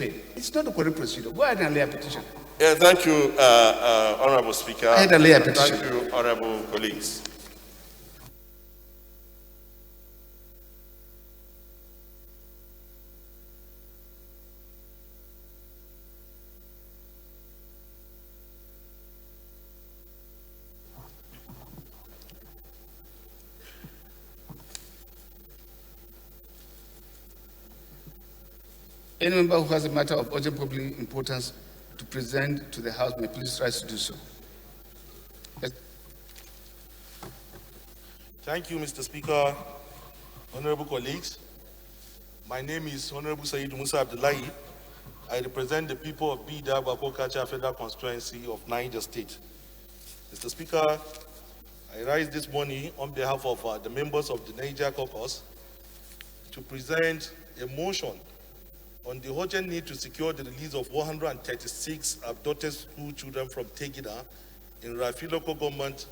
paid. It's not a correct procedure. Go ahead and lay a petition. Yeah, thank you, Honorable Speaker. I had a lay a petition. Thank you, Honorable colleagues. Any member who has a matter of urgent public importance to present to the House may please rise to do so. Yes. Thank you, Mr. Speaker. Honorable colleagues, my name is Honorable Said Musa Abdullahi. I represent the people of Bida Bakokacha Federal Constituency of Niger State. Mr. Speaker, I rise this morning on behalf of the members of the Niger Caucus to present a motion on the urgent need to secure the release of 136 abducted school children from Tegina in Rafi local government,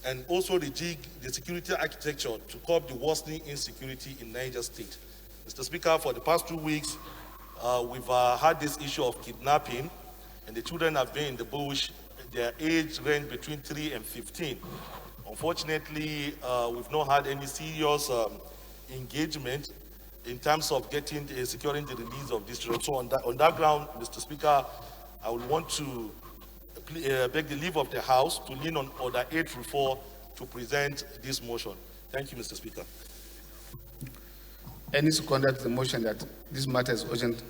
and also rejig the security architecture to curb the worsening insecurity in Niger State. Mr. Speaker, for the past 2 weeks, we've had this issue of kidnapping, and the children have been in the bush. Their age range between 3 and 15. Unfortunately, we've not had any serious engagement in terms of securing the release of these children. So on that ground, Mr. Speaker, I would want to beg the leave of the House to lean on Order 834 to present this motion. Thank you, Mr. Speaker. Any seconder to the motion that this matter is urgent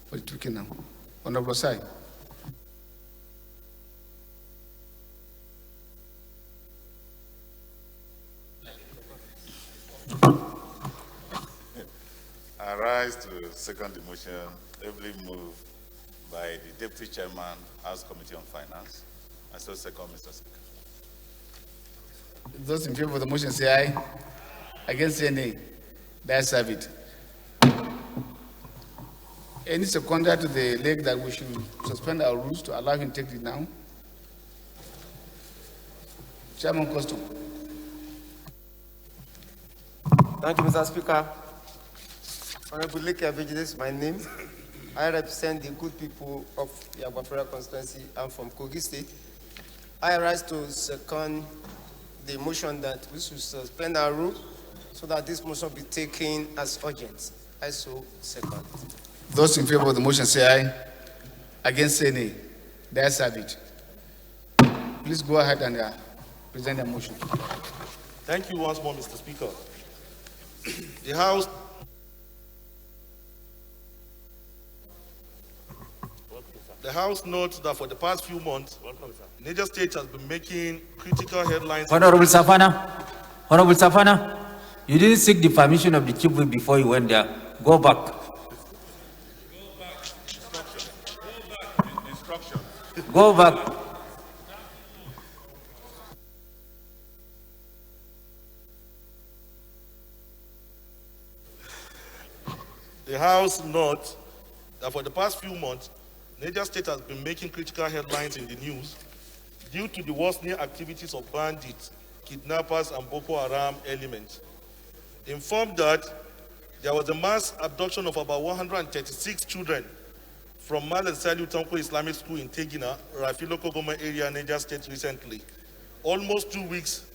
for the Turkey now? Honorable Sai. I rise to second the motion, heavily moved by the Deputy Chairman, House Committee on Finance. I so second, Mr. Speaker. Those in favor of the motion say aye. Against say nay. The ayes have it. Any seconder to the leg that we should suspend our rules to allow him to take it now? Chairman Custom. Thank you, Mr. Speaker. Honorable Leke Abeji, this is my name. I represent the good people of the Federal constituency. I'm from Kogi State. I rise to second the motion that we should suspend our rule so that this motion be taken as urgent. I so second. Those in favor of the motion say aye. Against say nay. The ayes have it. Please go ahead and present the motion. Thank you once more, Mr. Speaker. The House notes that for the past few months, Niger State has been making critical headlines. Honorable Safana, you didn't seek the permission of the chief whip before you went there. Go back. Instruction. Go back. The House notes that for the past few months, Niger State has been making critical headlines in the news due to the worsening activities of bandits, kidnappers, and Boko Haram elements. Informed that there was a mass abduction of about 136 children from Mal and Saliu Tanko Islamic School in Tegina, Rafi local government area, Niger State recently. Almost 2 weeks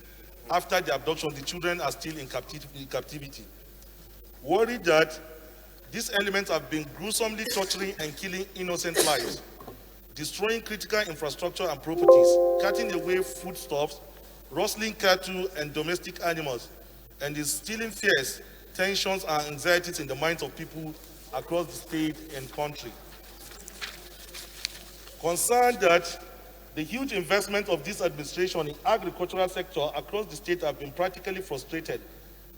after the abduction, the children are still in captivity. Worried that these elements have been gruesomely torturing and killing innocent lives, destroying critical infrastructure and properties, cutting away foodstuffs, rustling cattle and domestic animals, and instilling fears, tensions, and anxieties in the minds of people across the state and country. Concerned that the huge investment of this administration in agricultural sector across the state have been practically frustrated,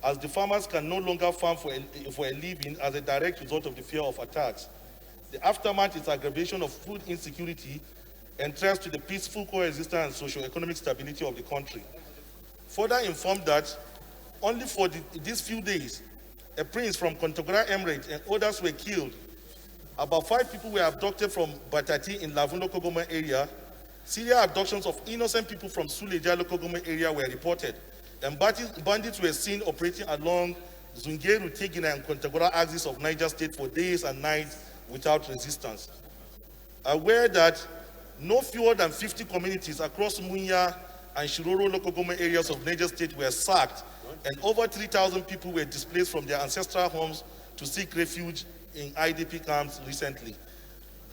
as the farmers can no longer farm for a living as a direct result of the fear of attacks. The aftermath is aggravation of food insecurity and threats to the peaceful coexistence and socio-economic stability of the country. Further informed that only for these few days, a prince from Kontagora Emirate and others were killed. About 5 people were abducted from Batati in Lavun local government area. Serial abductions of innocent people from Suleja local government area were reported. And bandits were seen operating along Zungeru, Tegina, and Kontagora axis of Niger State for days and nights without resistance. Aware that no fewer than 50 communities across Munya and Shiroro local government areas of Niger State were sacked, and over 3,000 people were displaced from their ancestral homes to seek refuge in IDP camps recently.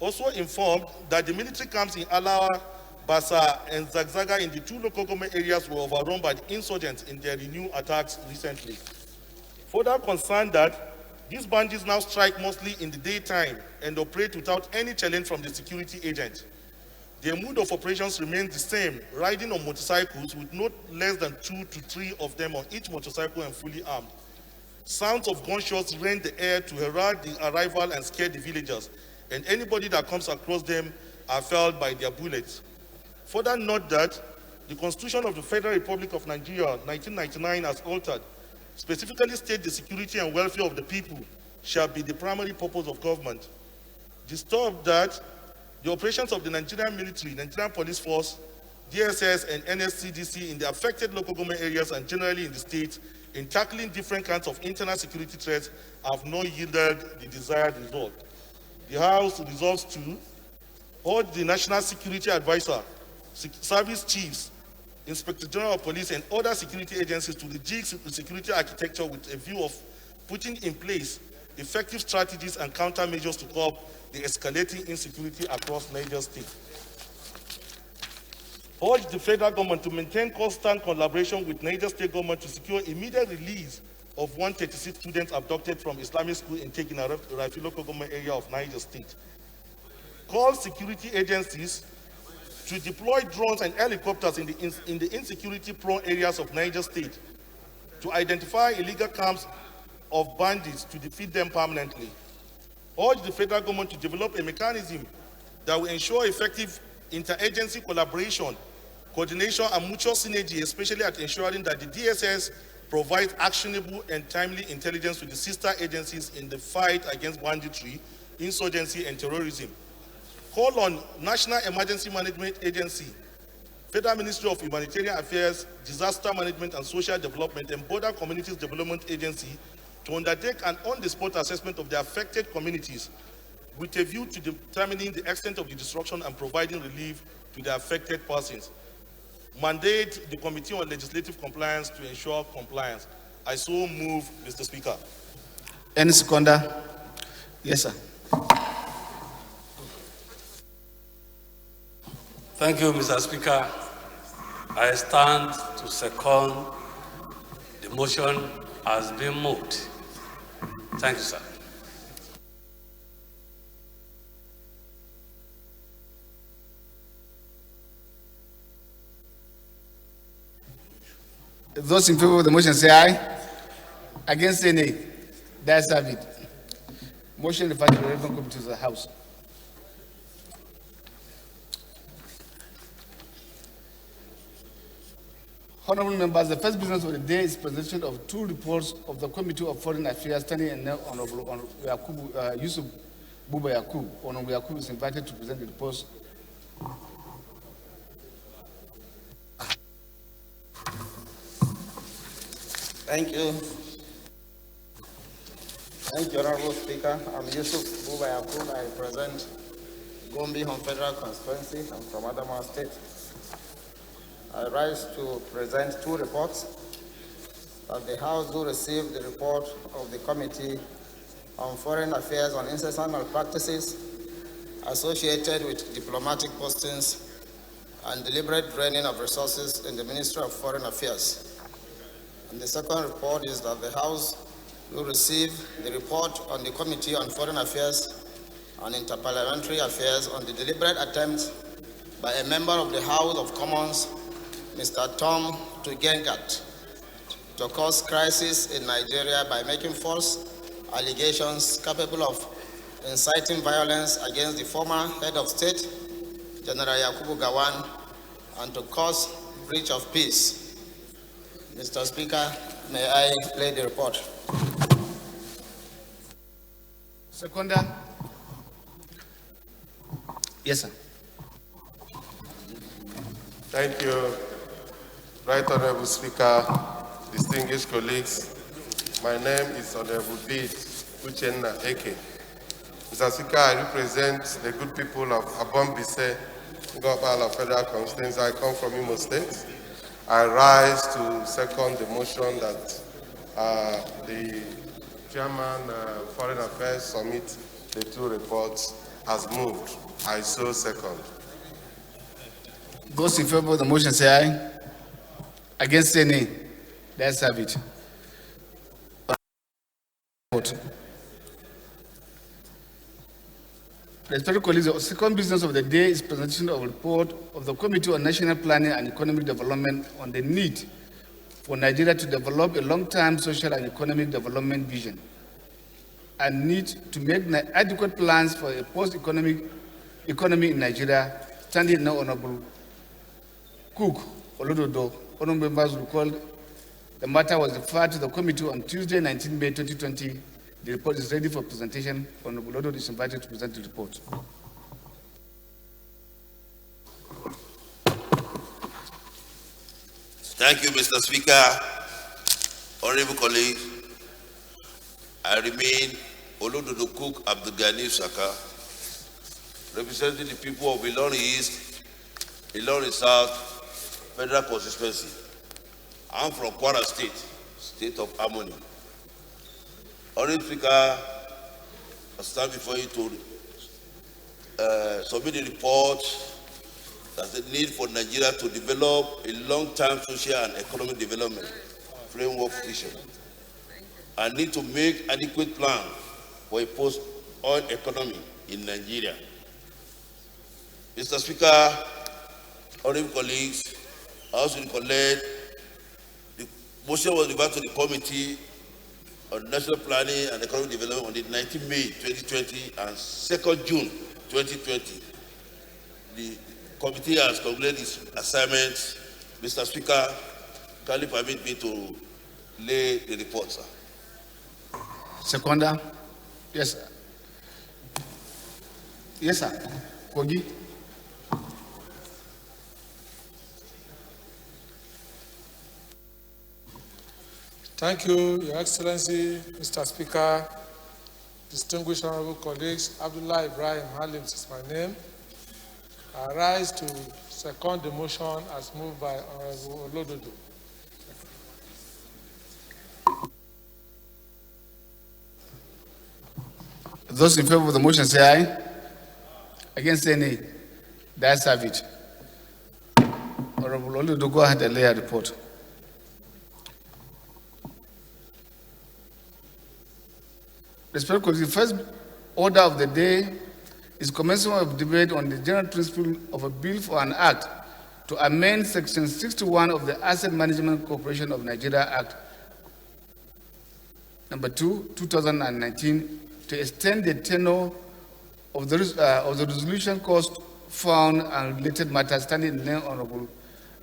Also informed that the military camps in Alawa, Basa, and Zagzaga in the 2 local government areas were overrun by the insurgents in their renewed attacks recently. Further concerned that these bandits now strike mostly in the daytime and operate without any challenge from the security agent. Their mode of operations remains the same, riding on motorcycles with not less than 2 to 3 of them on each motorcycle and fully armed. Sounds of gunshots rend the air to herald the arrival and scare the villagers, and anybody that comes across them are felled by their bullets. Further note that the Constitution of the Federal Republic of Nigeria, 1999, as altered, specifically states the security and welfare of the people shall be the primary purpose of government. Disturbed that the operations of the Nigerian military, Nigerian police force, DSS, and NSCDC in the affected local government areas and generally in the state in tackling different kinds of internal security threats have not yielded the desired result. The House resolves to urge the National Security Advisor, service chiefs, Inspector General of Police, and other security agencies to rejig the security architecture with a view of putting in place effective strategies and countermeasures to curb the escalating insecurity across Niger State. Urge the federal government to maintain constant collaboration with Niger State government to secure immediate release of 136 students abducted from Islamic school in Rafi local government area of Niger State. Call security agencies to deploy drones and helicopters in the insecurity-prone areas of Niger State to identify illegal camps of bandits to defeat them permanently. Urge the federal government to develop a mechanism that will ensure effective interagency collaboration, coordination, and mutual synergy, especially at ensuring that the DSS provides actionable and timely intelligence to the sister agencies in the fight against banditry, insurgency, and terrorism. Call on National Emergency Management Agency, Federal Ministry of Humanitarian Affairs, Disaster Management and Social Development, and Border Communities Development Agency to undertake an on-the-spot assessment of the affected communities with a view to determining the extent of the destruction and providing relief to the affected persons. Mandate the Committee on Legislative Compliance to ensure compliance. I so move, Mr. Speaker. Any seconder? Yes, sir. Thank you, Mr. Speaker. I stand to second the motion as being moved. Thank you, sir. Those in favor of the motion say aye. Against say nay. That's it. Motion referred to the relevant committee of the House. Honorable members, the first business of the day is presentation of 2 reports of the Committee of Foreign Affairs standing and Honorable Yusuf Buba Yakub. Honorable Yakub is invited to present the reports. Thank you. Thank you, Honorable Speaker. I'm Yusuf Buba Yakub. I represent Gombe Home Federal Constituency. I'm from Adamawa State. I rise to present 2 reports. That the House will receive the report of the Committee on Foreign Affairs on incessant malpractices associated with diplomatic postings and deliberate draining of resources in the Ministry of Foreign Affairs. And the second report is that the House will receive the report on the Committee on Foreign Affairs and Interparliamentary Affairs on the deliberate attempt by a member of the House of Commons, Mr. Tom Tugengat, to cause crisis in Nigeria by making false allegations capable of inciting violence against the former head of state, General Yakubu Gowon, and to cause breach of peace. Mr. Speaker, may I play the report? Seconder? Yes, sir. Thank you, Right Honorable Speaker, distinguished colleagues. My name is Honorable Bid Uchenna Eke. Mr. Speaker, I represent the good people of Abombise, Gopala Federal Constituency. I come from Imo State. I rise to second the motion that the Chairman Foreign Affairs submit the two reports as moved. I so second. Those in favor of the motion say aye. Against say nay. Let's have it. Vote. Respected colleagues, the second business of the day is presentation of a report of the Committee on National Planning and Economic Development on the need for Nigeria to develop a long-term social and economic development vision and need to make adequate plans for a post-economic economy in Nigeria. Standing now, Honorable Cook Olododo, honorable members recalled the matter was referred to the committee on Tuesday, 19 May 2020. The report is ready for presentation. Honorable Olododo is invited to present the report. Thank you, Mr. Speaker. Honorable colleagues, I remain Olododo Cook Abdulgani Saka, representing the people of Ilorin East, Ilorin South, Federal Constituency. I'm from Kwara State, State of Harmony. Honorable Speaker, I stand before you to submit a report that's the need for Nigeria to develop a long-term social and economic development framework vision and need to make adequate plan for a post-oil economy in Nigeria. Mr. Speaker, honorable colleagues, I also recollect the motion was referred to the Committee on National Planning and Economic Development on the 19 May 2020 and 2nd June 2020. The committee has concluded its assignment. Mr. Speaker, kindly permit me to lay the report, sir. Seconder? Yes, sir. Yes, sir. Kogi? Thank you, Your Excellency, Mr. Speaker, distinguished honorable colleagues. Abdullah Ibrahim Halim is my name. I rise to second the motion as moved by Honorable Olododo. Those in favor of the motion say aye. Against say nay. The ayes have it. Honorable Olododo, go ahead and lay a report. Respected colleagues, the first order of the day is commencement of debate on the general principle of a bill for an act to amend Section 61 of the Asset Management Corporation of Nigeria Act number 2, 2019, to extend the tenure of the resolution cost, fund, and related matters standing in the name Honorable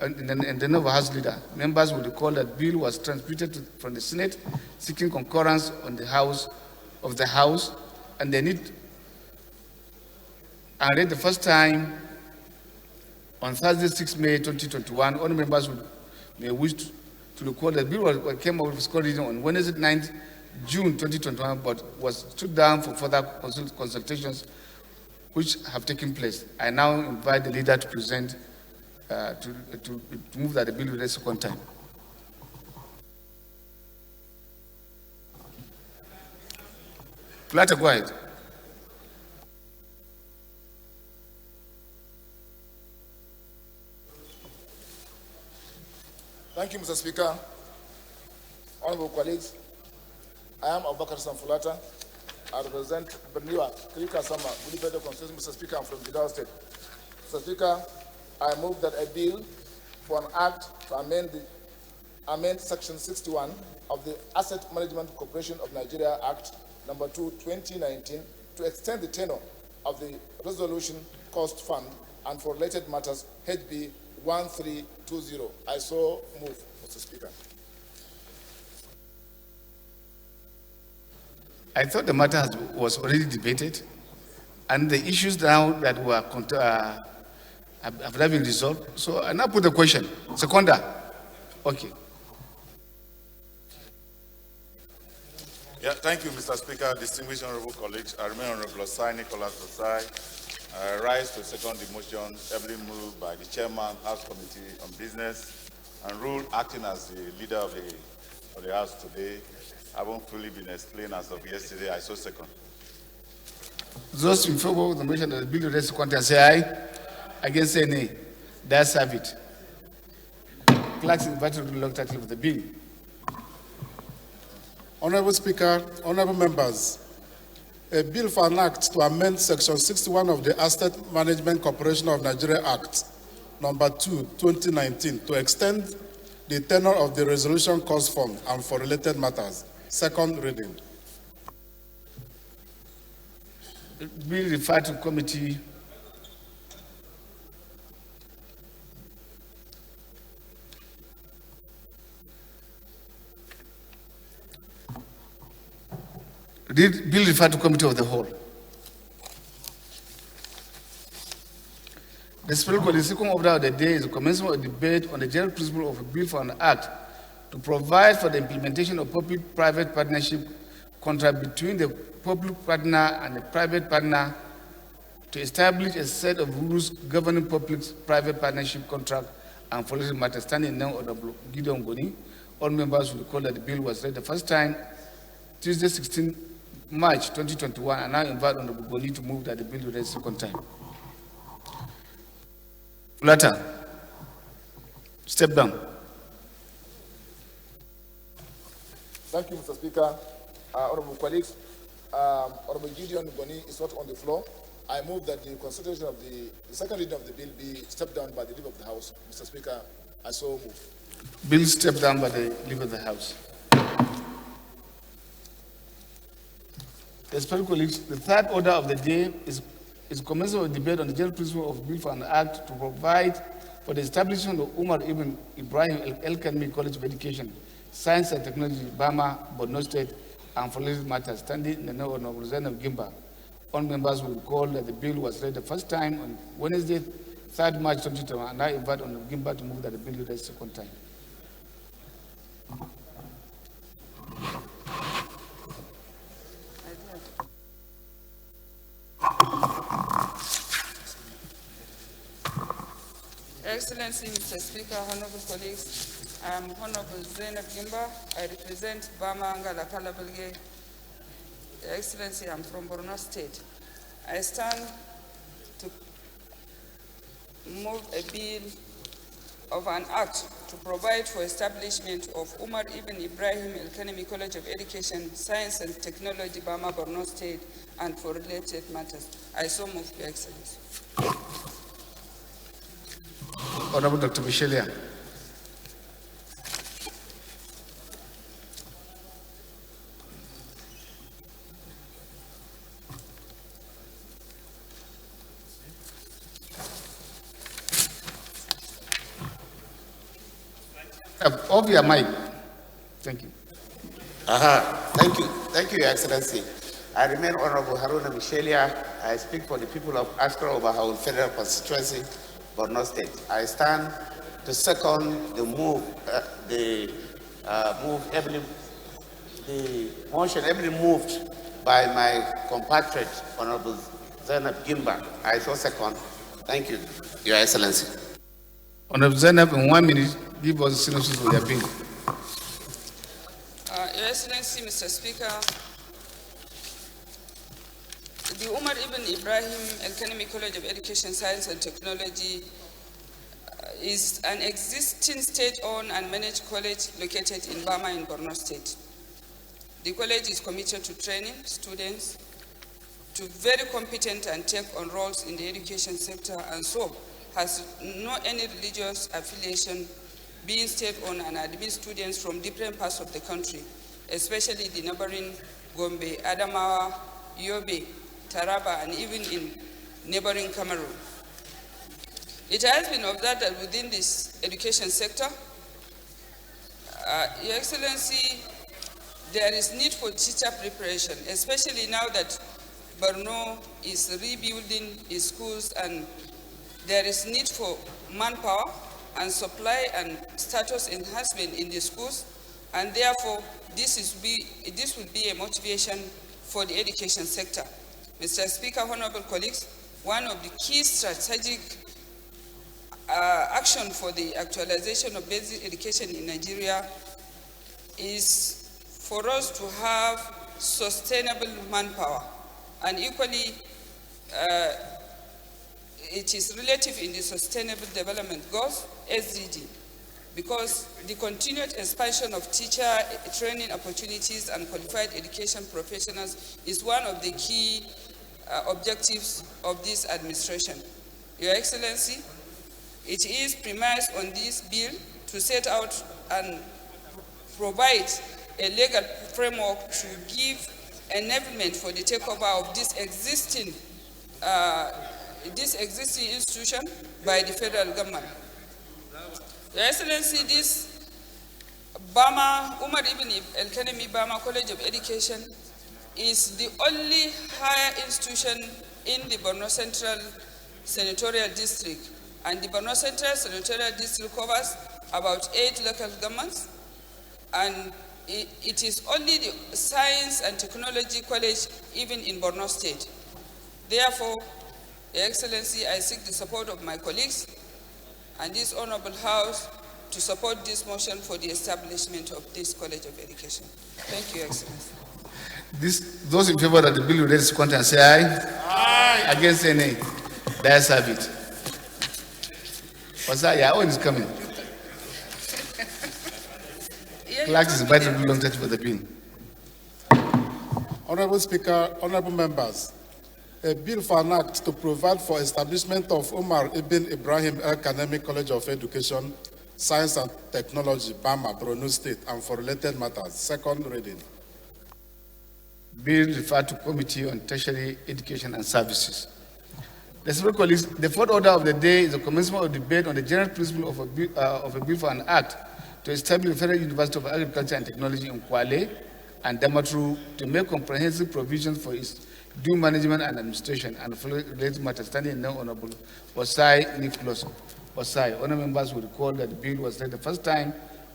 in the name of House Leader. Members will recall that bill was transmitted from the Senate seeking concurrence on the House and they need and read the first time on Thursday, 6 May 2021. All members may wish to recall that the bill came out of second reading on Wednesday, 9th June 2021, but was stood down for further consultations which have taken place. I now invite the leader to present, to move that the bill will read second time. Plata, go ahead. Thank you, Mr. Speaker. Honorable colleagues, I am Abubakar Samfulata. I represent Berniwa, Krika Sama, Wilipede Constituency. Mr. Speaker, I'm from Jigawa State. Mr. Speaker, I move that a bill for an act to amend Section 61 of the Asset Management Corporation of Nigeria Act number 2, 2019, to extend the tenure of the resolution cost fund and for related matters, HB 1320. I so move, Mr. Speaker. I thought the matter was already debated, and the issues now that were have not been resolved. So I now put the question. Seconder. Okay. Yeah, thank you, Mr. Speaker. Distinguished honorable colleagues, I remain Honorable Osai Nicholas Osai. I rise to second the motion, heavily moved by the chairman, House Committee on Business and Rule, acting as the leader of the House today. I haven't fully been explained as of yesterday. I so second. Those in favor of the motion that the bill relates to content say aye. Against say nay. That's have it. Clerks invited to the long title of the bill. Honorable Speaker, honorable members, a bill for an act to amend Section 61 of the Asset Management Corporation of Nigeria Act, number 2, 2019, to extend the tenure of the resolution cost fund and for related matters. Second reading. The bill referred to committee. Bill referred to committee of the whole. The second order of the day is the commencement of debate on the general principle of a bill for an act to provide for the implementation of public-private partnership contract between the public partner and the private partner to establish a set of rules governing public-private partnership contract and for related matters. Standing now, Honorable Gideon Goni. All members will recall that the bill was read the first time Tuesday, 16 March 2021, and now invite Honorable Goni to move that the bill be read second time. Fulata, step down. Thank you, Mr. Speaker. Honorable colleagues, Honorable Gideon Goni is not on the floor. I move that the consideration of the second reading of the bill be stepped down by the leader of the House. Mr. Speaker, I so move. Bill stepped down by the leader of the House. Respected colleagues, the third order of the day is commencement of debate on the general principle of bill for an act to provide for the establishment of Umar Ibn Ibrahim El-Kanemi College of Education, Science and Technology, Bama, Borno State, and for related matters. Standing in the name of Honorable Zainab Gimba. All members will recall that the bill was read the first time on Wednesday, 3rd March 2021, and I invite Honorable Gimba to move that the bill be read the second time. Excellency, Mr. Speaker, honorable colleagues, I am Honorable Zainab Gimba. I represent Bama Angala Kalabelge. Excellency, I'm from Borno State. I stand to move a bill of an act to provide for establishment of Umar Ibn Ibrahim El-Kanemi College of Education, Science and Technology, Bama, Borno State, and for related matters. I so move, Your Excellency. Honorable Dr. Michelia. Off your mic. Thank you. Thank you, Your Excellency. I remain Honorable Haruna Michelia. I speak for the people of Askra Obahau Federal Constituency, Borno State. I stand to second the motion heavily moved by my compatriot, Honorable Zainab Gimba. I so second. Thank you, Your Excellency. Honorable Zainab, in 1 minute, give us a synopsis of your bill. Your Excellency, Mr. Speaker, the Umar Ibn Ibrahim El-Kanemi College of Education, Science and Technology is an existing state-owned and managed college located in Bama in Borno State. The college is committed to training students to very competent and take-on roles in the education sector, and so has no any religious affiliation, being state-owned and admits students from different parts of the country, especially the neighboring Gombe, Adamawa, Yobe, Taraba, and even in neighboring Cameroon. It has been observed that within this education sector, Your Excellency, there is need for teacher preparation, especially now that Borno is rebuilding its schools and there is need for manpower and supply and status enhancement in the schools. and therefore this will be a motivation for the education sector. Mr. Speaker, honorable colleagues, one of the key strategic action for the actualization of basic education in Nigeria is for us to have sustainable manpower, and equally it is relative in the Sustainable Development Goals, SDG, because the continued expansion of teacher training opportunities and qualified education professionals is one of the key objectives of this administration. Your Excellency, it is premised on this bill to set out and provide a legal framework to give enablement for the takeover of this existing institution by the federal government. Your Excellency, this Umar Ibn El-Kanemi Bama College of Education is the only higher institution in the Borno Central Senatorial District, and the Borno Central Senatorial District covers about 8 local governments, and it is only the Science and Technology College even in Borno State. Therefore, Your Excellency, I seek the support of my colleagues and this Honorable House to support this motion for the establishment of this College of Education. Thank you, Your Excellency. Those in favor that the bill will read its content say aye. Aye. Against say nay. The ayes have it. What's that? Yeah, when is coming? Clerk is invited to long touch for the bill. Honorable Speaker, honorable members, a bill for an act to provide for establishment of Umar Ibn Ibrahim El-Kanemi College of Education, Science and Technology, Bama, Borno State, and for related matters. Second reading. Bill referred to Committee on Tertiary Education and Services. Respected colleagues, the fourth order of the day is the commencement of debate on the general principle of a bill for an act to establish the Federal University of Agriculture and Technology in Kwale and Damaturu to make comprehensive provisions for its due management and administration and related matters. Standing now, Honorable Osai Nicholas Osai. Honorable members will recall that the bill was read the first time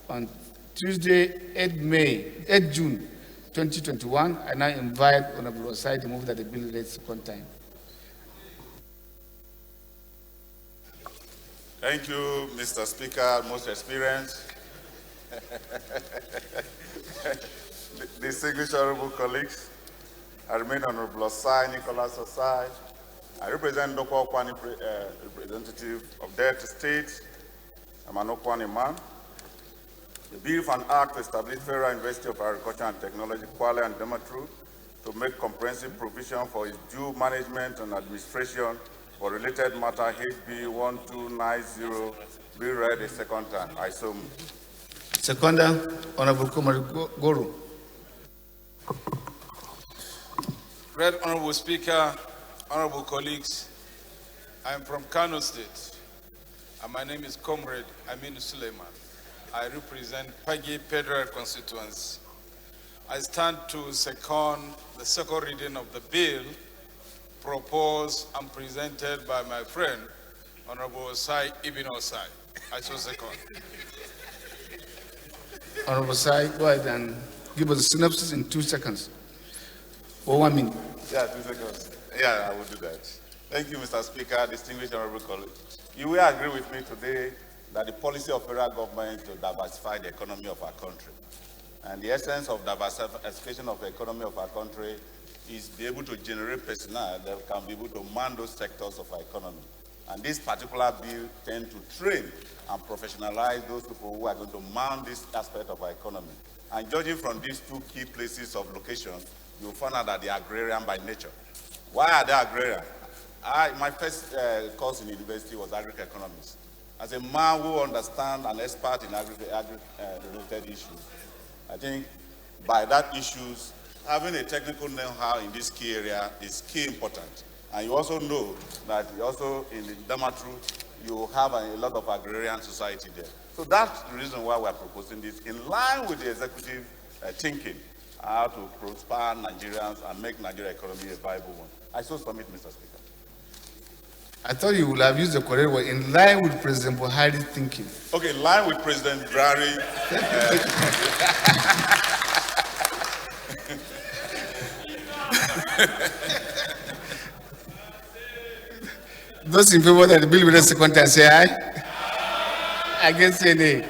on Tuesday, 8 June 2021. I now invite Honorable Osai to move that the bill read second time. Thank you, Mr. Speaker, most experienced. Distinguished honorable colleagues, I remain Honorable Osai Nicholas Osai. I represent Doko Okwani, representative of Delta State. I'm an Okwani man. The bill for an act to establish Federal University of Agriculture and Technology, Kwale and Damaturu, to make comprehensive provision for its due management and administration for related matter, HB 1290, be read a second time. I so move. Seconder, Honorable Kumar Guru. Great Honorable Speaker, honorable colleagues, I am from Kano State, and my name is Comrade Aminu Suleiman. I represent Pagi Federal Constituency. I stand to second the second reading of the bill proposed and presented by my friend, Honorable Osai Ibn Osai. I so second. Honorable Osai, go ahead and give us a synopsis in 2 seconds. Or 1 minute. Yeah, 2 seconds. Yeah, I will do that. Thank you, Mr. Speaker, distinguished honorable colleagues. You will agree with me today that the policy of federal government to diversify the economy of our country. And the essence of diversification of the economy of our country is be able to generate personnel that can be able to man those sectors of our economy. And this particular bill tends to train and professionalize those people who are going to man this aspect of our economy. And judging from these 2 key places of location, you'll find out that they are agrarian by nature. Why are they agrarian? My first course in university was agri-economics. As a man who understands and expert in agri-related issues, I think by that issues, having a technical know-how in this key area is key important. And you also know that also in the Damaturu, you have a lot of agrarian society there. So that's the reason why we're proposing this in line with the executive thinking, how to prosper Nigerians and make Nigeria economy a viable one. I so submit, Mr. Speaker. I thought you would have used the correct word, in line with President Buhari's thinking. Okay, in line with President Buhari. Those in favor that the bill will be second time say aye. Against say nay.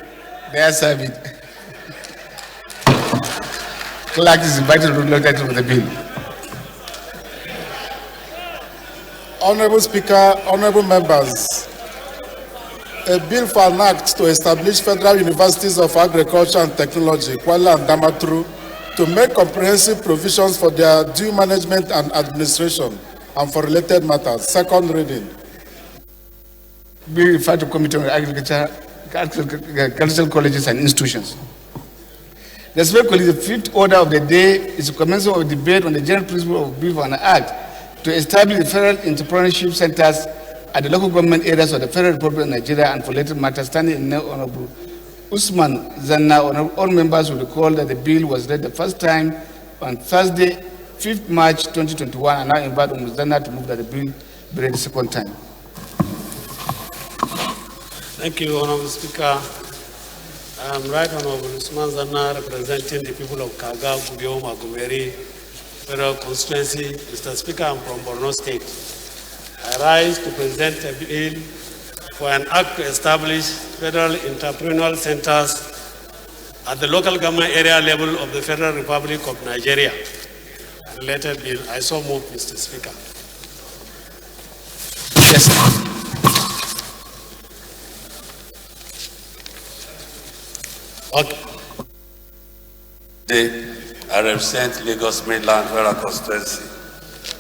They are serving. Clerk is invited to look at the bill. Honorable Speaker, honorable members, a bill for an act to establish federal universities of agriculture and technology, Kuala and Damaturu, to make comprehensive provisions for their due management and administration and for related matters. Second reading. Bill referred to Committee on Agriculture, Agricultural Colleges and Institutions. The fifth order of the day is the commencement of a debate on the general principle of Bill for an Act to establish the federal entrepreneurship centers at the local government areas of the Federal Republic of Nigeria and for related matters. Standing in name Honorable Usman Zanna. All members will recall that the bill was read the first time on Thursday, 5th March 2021, and now invite Honorable Zanna to move that the bill be read the second time. Thank you, Honorable Speaker. I am Right Honorable Usman Zanna, representing the people of Kaga, Gubiyo, Magumeri, Federal Constituency. Mr. Speaker, I am from Borno State. I rise to present a bill for an act to establish federal entrepreneurial centers at the local government area level of the Federal Republic of Nigeria. Related bill, I so move, Mr. Speaker. Yes, sir. Okay. I represent Lagos Mainland Federal Constituency.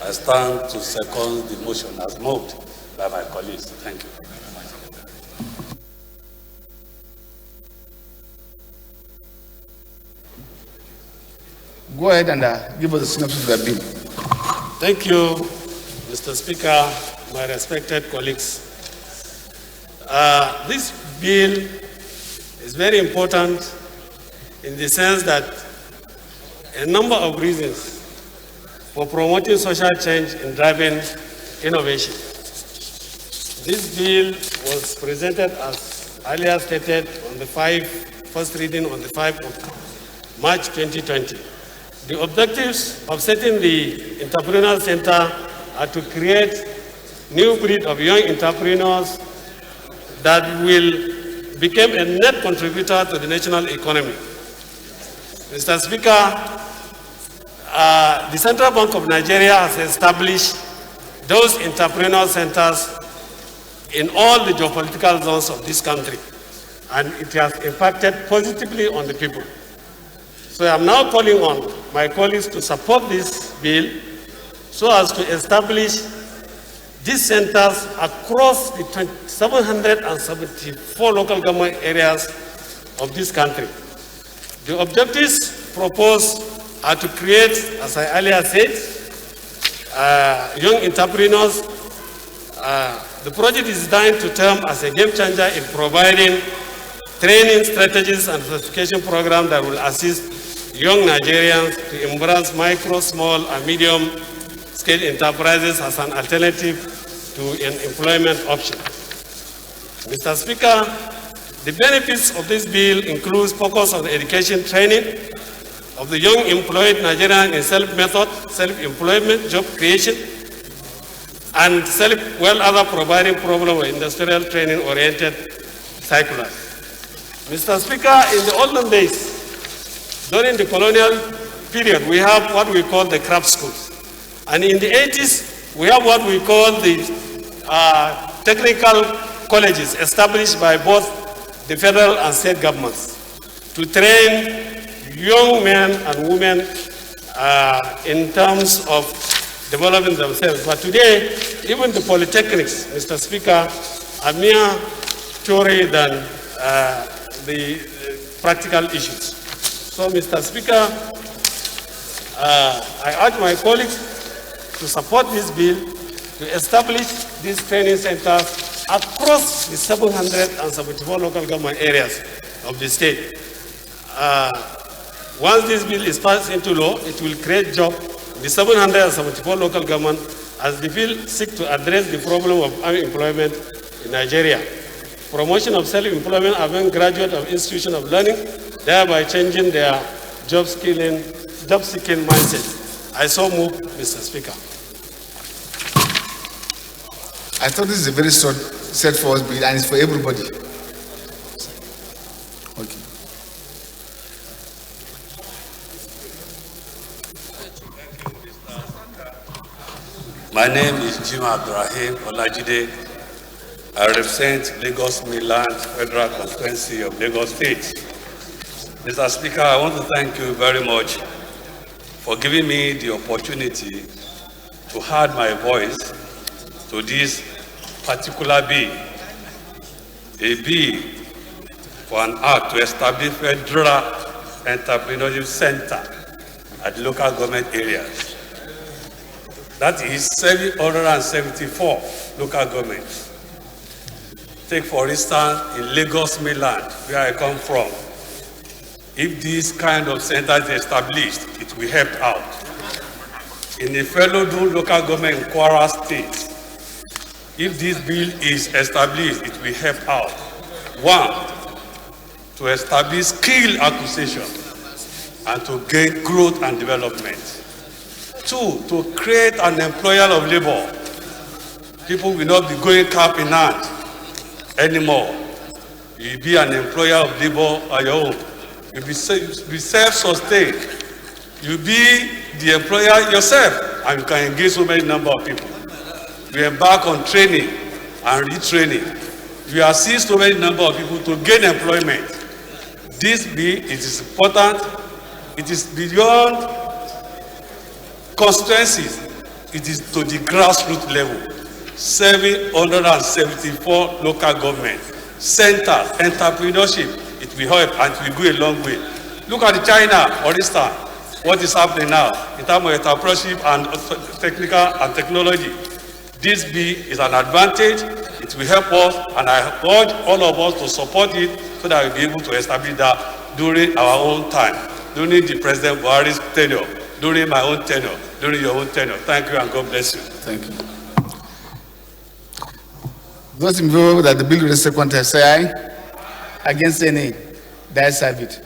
I stand to second the motion as moved by my colleagues. Thank you. Go ahead and give us a synopsis of the bill. Thank you, Mr. Speaker, my respected colleagues. This bill is very important in the sense that a number of reasons for promoting social change and driving innovation. This bill was presented as earlier stated on the first reading on the 5th of March 2020. The objectives of setting the Entrepreneurial Center are to create new breed of young entrepreneurs that will become a net contributor to the national economy. Mr. Speaker, the Central Bank of Nigeria has established those entrepreneurial centers in all the geopolitical zones of this country, and it has impacted positively on the people. So I am now calling on my colleagues to support this bill so as to establish these centers across the 774 local government areas of this country. The objectives proposed are to create, as I earlier said, young entrepreneurs. The project is designed to term as a game changer in providing training strategies and certification programs that will assist young Nigerians to embrace micro, small, and medium-scale enterprises as an alternative to an employment option. Mr. Speaker, the benefits of this bill include focus on the education training of the young employed Nigerian in self-method, self-employment, job creation, and other providing problem with industrial training-oriented circulars. Mr. Speaker, in the olden days, during the colonial period, we have what we call the craft schools. And in the 80s, we have what we call the technical colleges established by both the federal and state governments to train young men and women in terms of developing themselves. But today, even the polytechnics, Mr. Speaker, are mere theory than the practical issues. So, Mr. Speaker, I urge my colleagues to support this bill to establish these training centers across the 774 local government areas of the state. Once this bill is passed into law, it will create jobs in the 774 local government as the bill seeks to address the problem of unemployment in Nigeria. Promotion of self-employment among graduates of institutions of learning, thereby changing their job-seeking mindset. I so move, Mr. Speaker. I thought this is a very short, straightforward bill, and it's for everybody. Okay. My name is Jim Abdurrahim Olajide. I represent Lagos Mainland Federal Constituency of Lagos State. Mr. Speaker, I want to thank you very much for giving me the opportunity to add my voice to this particular bill, a bill for an act to establish federal entrepreneurship center at local government areas. That is 774 local governments. Take for instance in Lagos Mainland, where I come from. If this kind of center is established, it will help out. In the Felodu local government in Kwara State, if this bill is established, it will help out. One, to establish skill acquisition and to gain growth and development. Two, to create an employer of labor. People will not be going cap in hand anymore. You'll be an employer of labor on your own. You'll be self-sustained. You'll be the employer yourself, and you can engage so many number of people. We embark on training and retraining. We assist so many number of people to gain employment. This bill, it is important. It is beyond constituencies. It is to the grassroots level. 774 local government centers, entrepreneurship. It will help and it will go a long way. Look at China, for instance. What is happening now in terms of entrepreneurship and technical and technology? This bill is an advantage. It will help us, and I urge all of us to support it so that we'll be able to establish that during our own time, during the President Buhari's tenure, during my own tenure, during your own tenure. Thank you and God bless you. Thank you. Those in favor that the bill will second say aye. Against any, the ayes have it.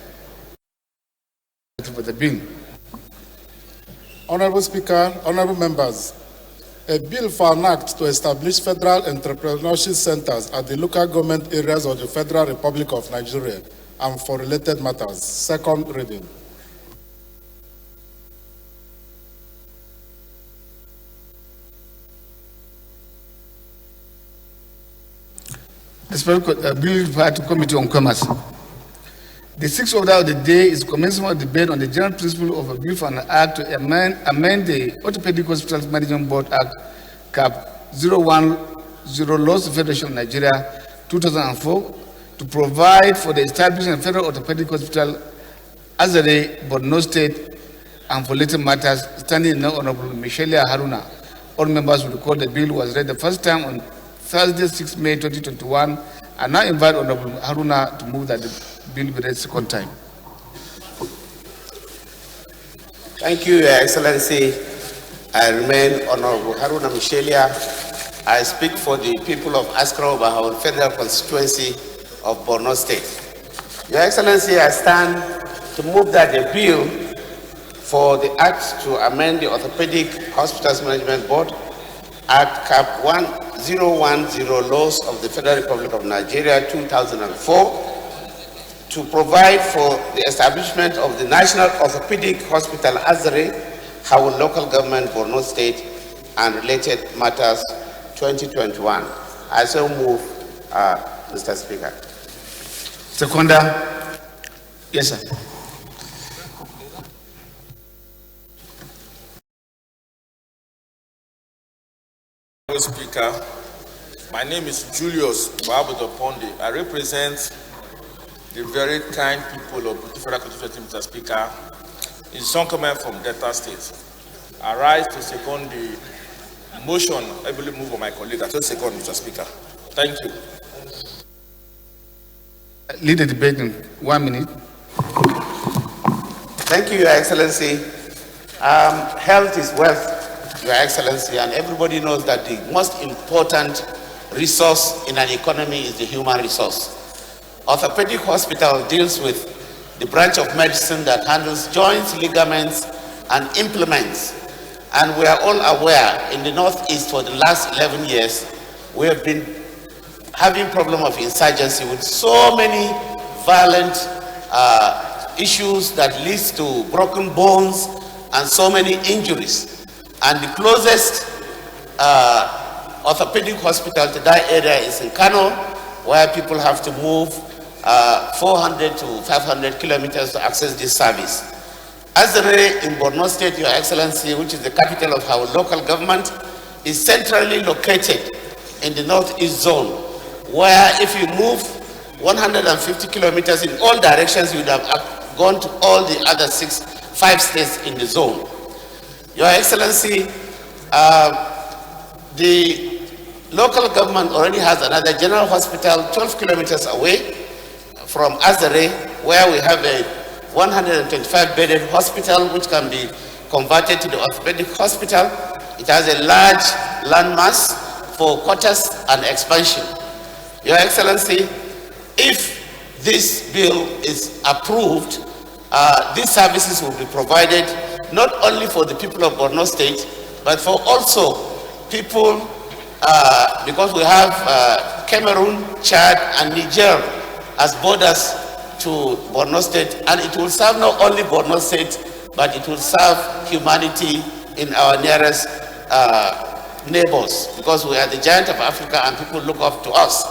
For the bill. Honorable Speaker, honorable members, a bill for an act to establish federal entrepreneurship centers at the local government areas of the Federal Republic of Nigeria and for related matters. Second reading. The special bill referred to Committee on Commerce. The sixth order of the day is commencement of debate on the general principle of a bill for an act to amend the Orthopedic Hospitals Management Board Act, Cap 010, Laws of Federation of Nigeria, 2004, to provide for the establishment of Federal Orthopedic Hospital, Azare, Borno State, and for later matters, standing in the Honorable Michelia Haruna. All members will recall the bill was read the first time on Thursday, 6 May 2021, and now invite Honorable Haruna to move that the bill be read second time. Thank you, Your Excellency. I remain Honorable Haruna Michelia. I speak for the people of Askra Obahau Federal Constituency of Borno State. Your Excellency, I stand to move that the bill for the Act to amend the Orthopedic Hospitals Management Board Act, Cap 1010, Laws of the Federal Republic of Nigeria, 2004, to provide for the establishment of the National Orthopedic Hospital Azare, Howard Local Government, Borno State, and related matters, 2021. I so move, Mr. Speaker. Seconder. Yes, sir. Speaker, my name is Julius Babudoponde. I represent the very kind people of the Federal Constituency, Mr. Speaker, in Sonkomen from Delta State. I rise to second the motion, I believe, move of my colleague. I just second, Mr. Speaker. Thank you. Lead the debate in 1 minute. Thank you, Your Excellency. Health is wealth. Your Excellency, and everybody knows that the most important resource in an economy is the human resource. Orthopedic hospital deals with the branch of medicine that handles joints, ligaments, and implements. And we are all aware in the Northeast for the last 11 years, we have been having problem of insurgency with so many violent issues that leads to broken bones and so many injuries. And the closest orthopedic hospital to that area is in Kano, where people have to move 400 to 500 kilometers to access this service. Azare in Borno State, Your Excellency, which is the capital of our local government, is centrally located in the northeast zone, where if you move 150 kilometers in all directions, you would have gone to all the other 5 states in the zone. Your Excellency, the local government already has another general hospital 12 kilometers away from Azare, where we have a 125-bedded hospital which can be converted to the orthopedic hospital. It has a large landmass for quarters and expansion. Your Excellency, if this bill is approved, these services will be provided not only for the people of Borno State, but for also people, because we have Cameroon, Chad, and Niger as borders to Borno State, and it will serve not only Borno State, but it will serve humanity in our nearest neighbors, because we are the giant of Africa and people look up to us.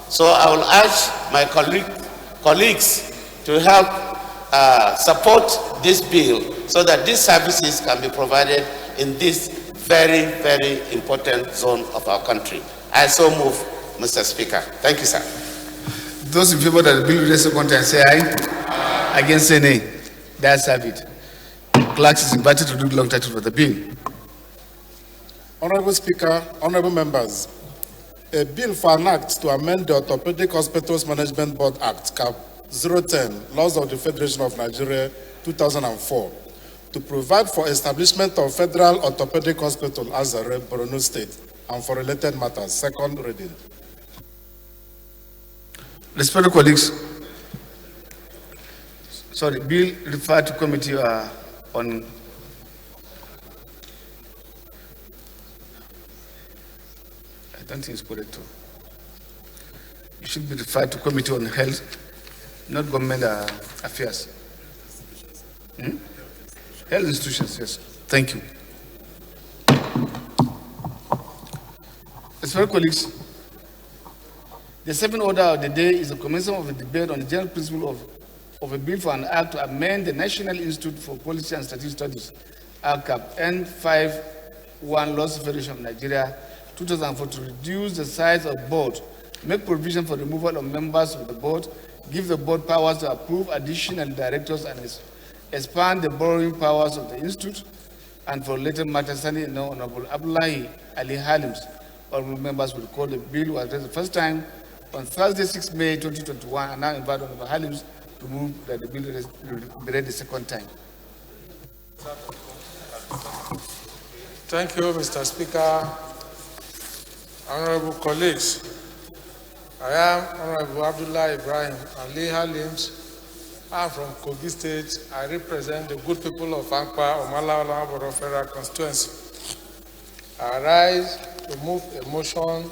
So I will urge my colleagues to help support this bill so that these services can be provided in this very, very important zone of our country. I so move, Mr. Speaker. Thank you, sir. Those in favor that the bill is second time say aye. Aye. Against say nay. That's have it. Clerks is invited to do the long title for the bill. Honorable Speaker, honorable members, a bill for an act to amend the Orthopedic Hospitals Management Board Act, Cap 010, Laws of the Federation of Nigeria, 2004, to provide for establishment of Federal Orthopedic Hospital, Azare, Borno State, and for related matters. Second reading. Respected colleagues, bill referred to committee on I don't think it's correct too. It should be referred to committee on health, not government affairs. Health institutions, yes. Thank you. Respected colleagues, the second order of the day is the commencement of a debate on the general principle of a bill for an act to amend the National Institute for Policy and Strategic Studies, ACAP N51 Laws of the Federation of Nigeria, 2004, to reduce the size of board, make provision for removal of members of the board, give the board powers to approve additional directors, and expand the borrowing powers of the institute, and for related matters, Sunday and Honorable Abdullahi Ali Halims, honorable members will call the bill was read the first time on Thursday, 6 May 2021, and now invite Honorable Halims to move that the bill be read the second time. Thank you, Mr. Speaker. Honorable colleagues, I am Honorable Abdullah Ibrahim Ali Halims. I am from Kogi State. I represent the good people of Ankpa, Omala, Olaboro Federal Constituency. I rise to move a motion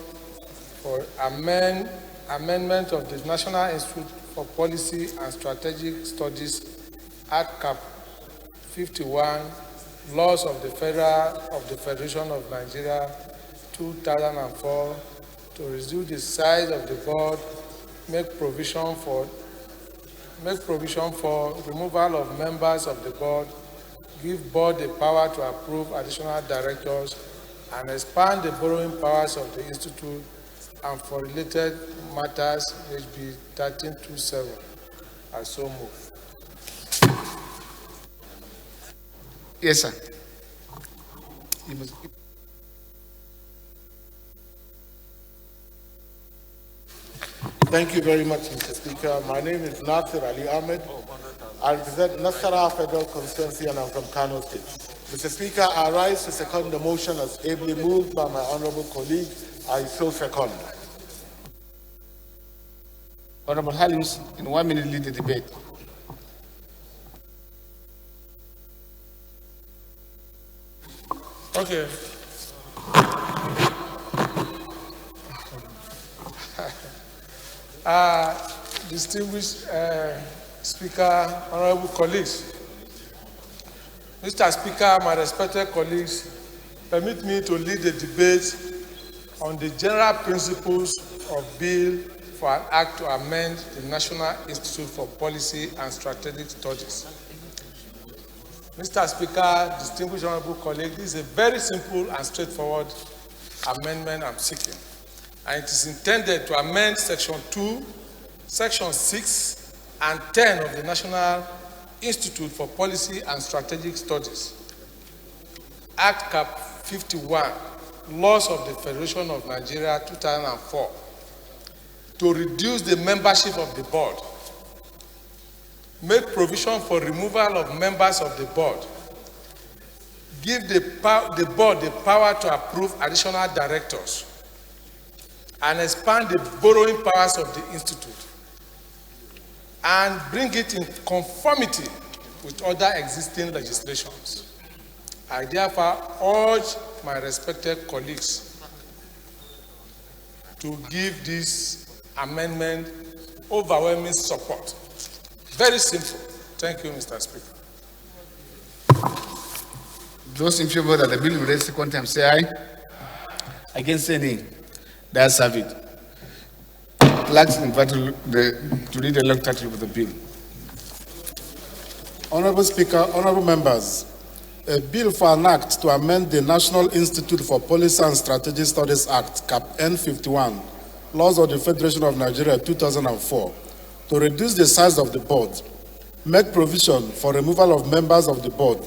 for amendment of the National Institute for Policy and Strategic Studies Act Cap 51, Laws of the Federation of Nigeria, 2004, to reduce the size of the board, make provision for removal of members of the board, give board the power to approve additional directors, and expand the borrowing powers of the institute, and for related matters, HB 1327. I so move. Yes, sir. Thank you very much, Mr. Speaker. My name is Nasir Ali Ahmed. I represent Nasara Federal Constituency and I'm from Kano State. Mr. Speaker, I rise to second the motion as ably moved by my honorable colleague. I so second. Honorable Halims, in 1 minute, lead the debate. Okay. Distinguished Speaker, honorable colleagues. Mr. Speaker, my respected colleagues, permit me to lead the debate on the general principles of Bill for an Act to amend the National Institute for Policy and Strategic Studies. Mr. Speaker, distinguished honorable colleagues, this is a very simple and straightforward amendment I'm seeking. And it is intended to amend Section 2, Section 6, and 10 of the National Institute for Policy and Strategic Studies, Act Cap 51, Laws of the Federation of Nigeria 2004, to reduce the membership of the board, make provision for removal of members of the board, give the board the power to approve additional directors, and expand the borrowing powers of the institute, and bring it in conformity with other existing legislations. I therefore urge my respected colleagues to give this amendment overwhelming support. Very simple. Thank you, Mr. Speaker. Those in favor that the bill be read second time say aye. Against say nay. That's have it. Clerks invite to read the long title of the bill. Honorable Speaker, honorable members, a bill for an act to amend the National Institute for Policy and Strategic Studies Act, Cap N51, Laws of the Federation of Nigeria 2004, to reduce the size of the board, make provision for removal of members of the board,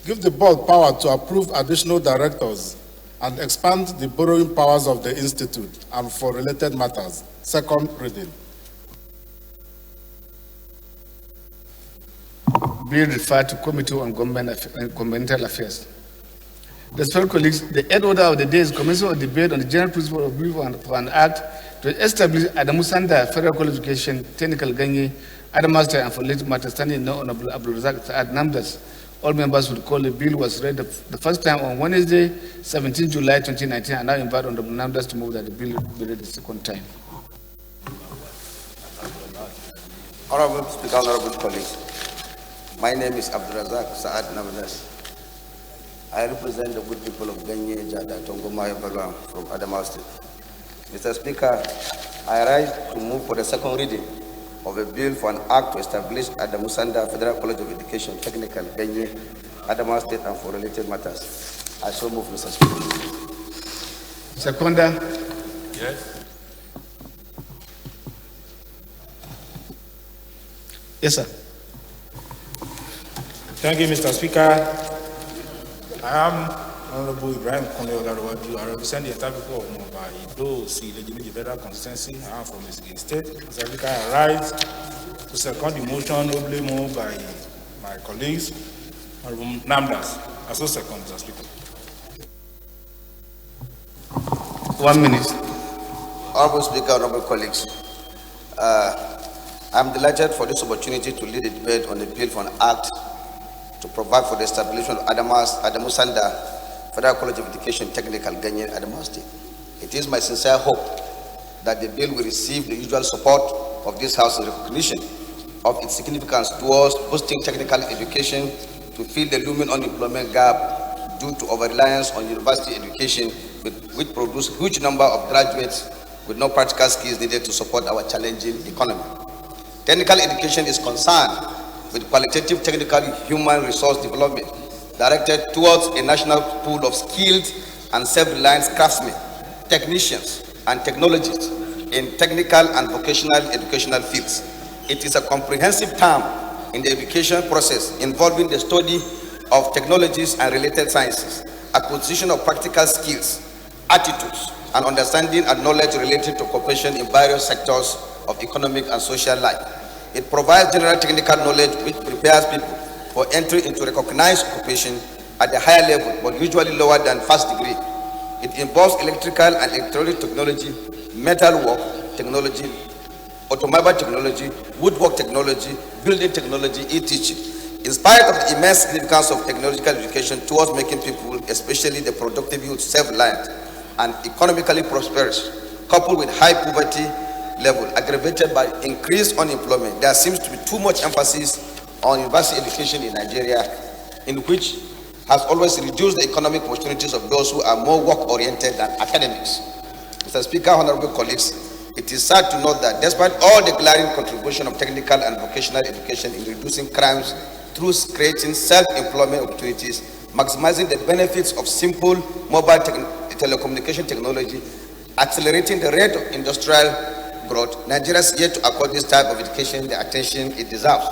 give the board power to approve additional directors, and expand the borrowing powers of the institute, and for related matters. Second reading. Bill referred to Committee on Governmental Affairs. Respected colleagues, the head order of the day is commencement of debate on the general principle of Bill for an act to establish Adamusanda Federal College of Education, Technical Ganye, Adamaster, and for related matters, standing no Honorable Abdul Razak Saad Namdas. All members would call the bill was read the first time on Wednesday, 17 July 2019, and now invite Honorable Namdas to move that the bill be read the second time. Honorable Speaker, honorable colleagues, my name is Abdul Razak Saad Namdas. I represent the good people of Ganye, Jada, Tongoma, Balwa from Adamawa State. Mr. Speaker, I rise to move for the second reading of a bill for an act to establish Adamusanda Federal College of Education, Technical, Ganye, Adamawa State, and for related matters. I so move, Mr. Speaker. Seconder. Yes. Yes, sir. Thank you, Mr. Speaker. I am Honorable Ibrahim Konde Olaruwaju. I represent the entire people of Mumbai, those the federal constituency. I am from Michigan State. Mr. Speaker, I rise to second the motion nobly moved by my colleagues, Honorable Namdas. I so second, Mr. Speaker. 1 minute. Honorable Speaker, honorable colleagues, I am delighted for this opportunity to lead the debate on the bill for an act to provide for the establishment of Adamusanda Federal College of Education, Technical, Ganye, Adamawa State. It is my sincere hope that the bill will receive the usual support of this House in recognition of its significance towards boosting technical education to fill the looming unemployment gap due to over-reliance on university education, which produce a huge number of graduates with no practical skills needed to support our challenging economy. Technical education is concerned with qualitative technical human resource development directed towards a national pool of skilled and self-reliant craftsmen, technicians, and technologists in technical and vocational educational fields. It is a comprehensive term in the education process involving the study of technologies and related sciences, acquisition of practical skills, attitudes, and understanding and knowledge related to cooperation in various sectors of economic and social life. It provides general technical knowledge which prepares people for entry into recognized occupation at a higher level, but usually lower than first degree. It involves electrical and electronic technology, metalwork technology, automobile technology, woodwork technology, building technology, e-teaching. In spite of the immense significance of technological education towards making people, especially the productive youth, self-reliant and economically prosperous, coupled with high poverty level aggravated by increased unemployment, there seems to be too much emphasis on university education in Nigeria, in which has always reduced the economic opportunities of those who are more work-oriented than academics. Mr. Speaker, honorable colleagues, it is sad to note that despite all the glaring contribution of technical and vocational education in reducing crimes through creating self-employment opportunities, maximizing the benefits of simple mobile telecommunication technology, accelerating the rate of industrial growth, Nigeria is yet to accord this type of education the attention it deserves.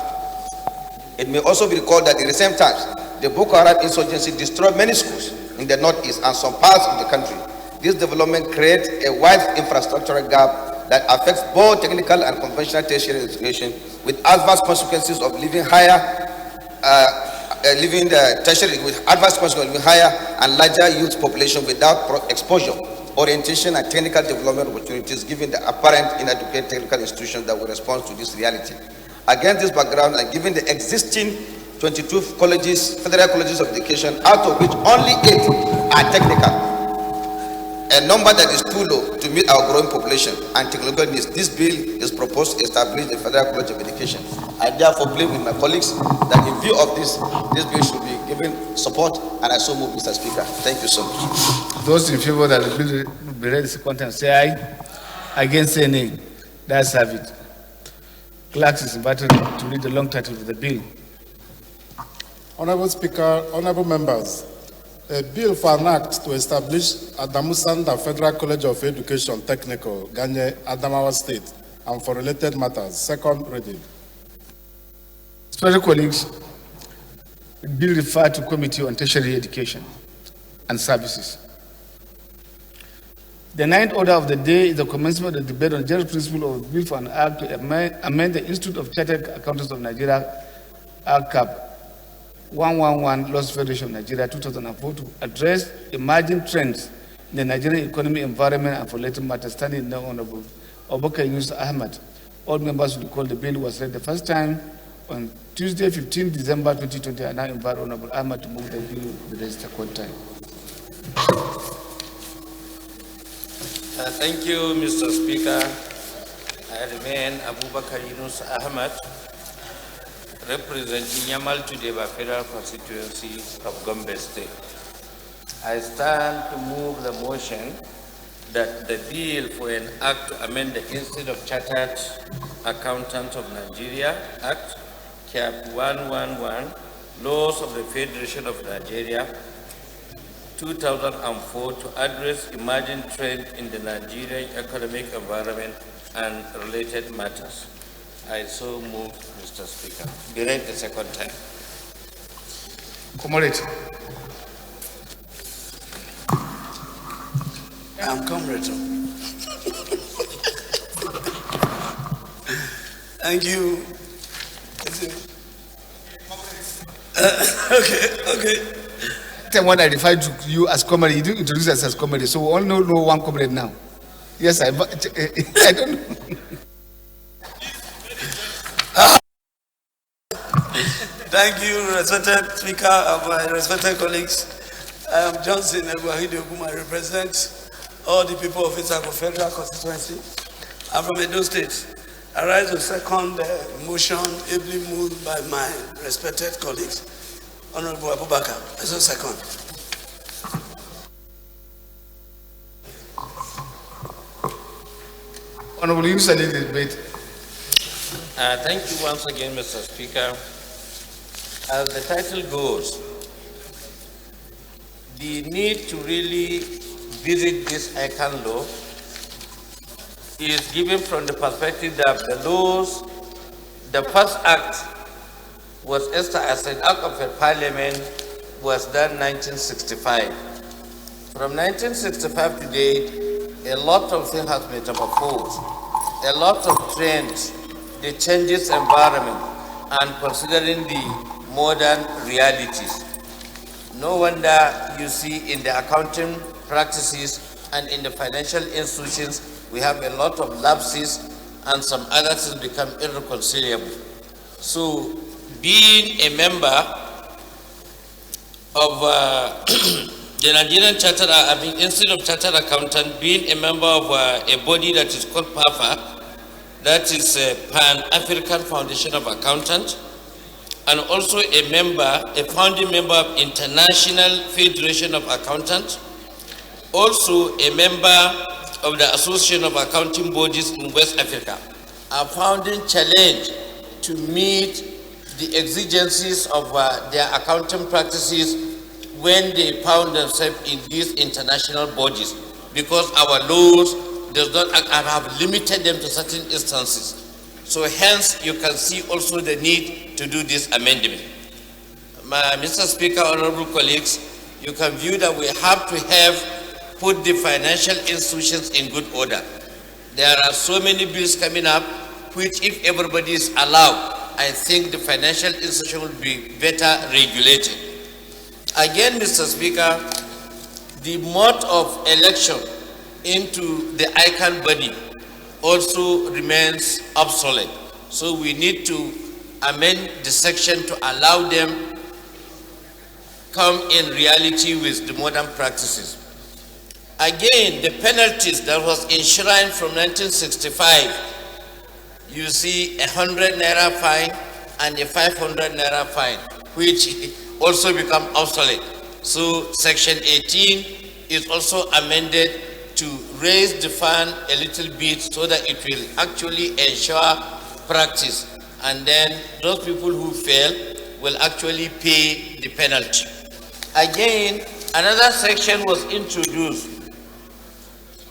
It may also be recalled that in recent times, the Boko Haram insurgency destroyed many schools in the northeast and some parts of the country. This development creates a wide infrastructural gap that affects both technical and conventional tertiary education, with adverse consequences of living the tertiary with adverse consequences of higher and larger youth population without exposure, orientation, and technical development opportunities, given the apparent inadequate technical institutions that will respond to this reality. Against this background, and given the existing 22 colleges, federal colleges of education, out of which only 8 are technical, a number that is too low to meet our growing population and technological needs, this bill is proposed to establish the Federal College of Education. I therefore believe with my colleagues that in view of this bill should be given support, and I so move, Mr. Speaker. Thank you so much. Those in favor that the bill be read its content say aye. Against say nay. That's have it. Clerk is invited to read the long title of the bill. Honorable Speaker, honorable members, a bill for an act to establish Adamusanda Federal College of Education Technical, Ganye, Adamawa State, and for related matters. Second reading. Special colleagues, the bill referred to Committee on Tertiary Education and Services. The ninth order of the day is the commencement of the debate on the general principle of the bill for an act to amend the Institute of Chartered Accountants of Nigeria, ACAP 111, Laws Federation of Nigeria 2004, to address emerging trends in the Nigerian economic environment and for related matters. Standing now, Honorable Obaka Yunus Ahmed. All members will recall the bill was read the first time on Tuesday, 15 December 2020. I now invite Honorable Ahmed to move the bill with the second time. Thank you, Mr. Speaker. I remain Abubakar Yunus Ahmed, representing Yamal Tudeba Federal Constituency of Gombe State. I stand to move the motion that the bill for an act to amend the Institute of Chartered Accountants of Nigeria Act, CAP 111, Laws of the Federation of Nigeria 2004, to address emerging trends in the Nigerian economic environment and related matters. I so move, Mr. Speaker. Be read the second time. Comrade. I'm comrade. Thank you. Okay. When I referred to you as comrade, you didn't introduce us as comrade, so we all know one comrade now. Yes, I don't know. Thank you, respected Speaker, my respected colleagues. I am Johnson Ebuahide Ogum. I represent all the people of Isako Federal Constituency. I'm from Edo State. I rise to second motion ably moved by my respected colleagues. Honorable Abubakar, I so second. Honorable, you said it debate. Thank you once again, Mr. Speaker. As the title goes, the need to really visit this ICANN law is given from the perspective that the laws, the first act was established as an act of a parliament was done 1965. From 1965 to date, a lot of things have metamorphosed, a lot of trends, the changes environment, and considering the modern realities. No wonder you see in the accounting practices and in the financial institutions, we have a lot of lapses and some other things become irreconcilable. So being a member of the Nigerian Chartered, Institute of Chartered Accountant, being a member of a body that is called PAFA, that is a Pan-African Foundation of Accountants, and also a founding member of International Federation of Accountants, also a member of the Association of Accounting Bodies in West Africa. Our founding challenge to meet the exigencies of their accounting practices when they found themselves in these international bodies, because our laws does not have limited them to certain instances. So hence, you can see also the need to do this amendment. Mr. Speaker, honorable colleagues, you can view that we have to have put the financial institutions in good order. There are so many bills coming up, which if everybody is allowed, I think the financial institution will be better regulated. Again, Mr. Speaker, the mode of election into the ICANN body also remains obsolete. So we need to amend the section to allow them come in reality with the modern practices. Again, the penalties that was enshrined from 1965, you see 100 naira fine and a 500 naira fine, which also become obsolete. So section 18 is also amended to raise the fine a little bit so that it will actually ensure practice, and then those people who fail will actually pay the penalty. Again, another section was introduced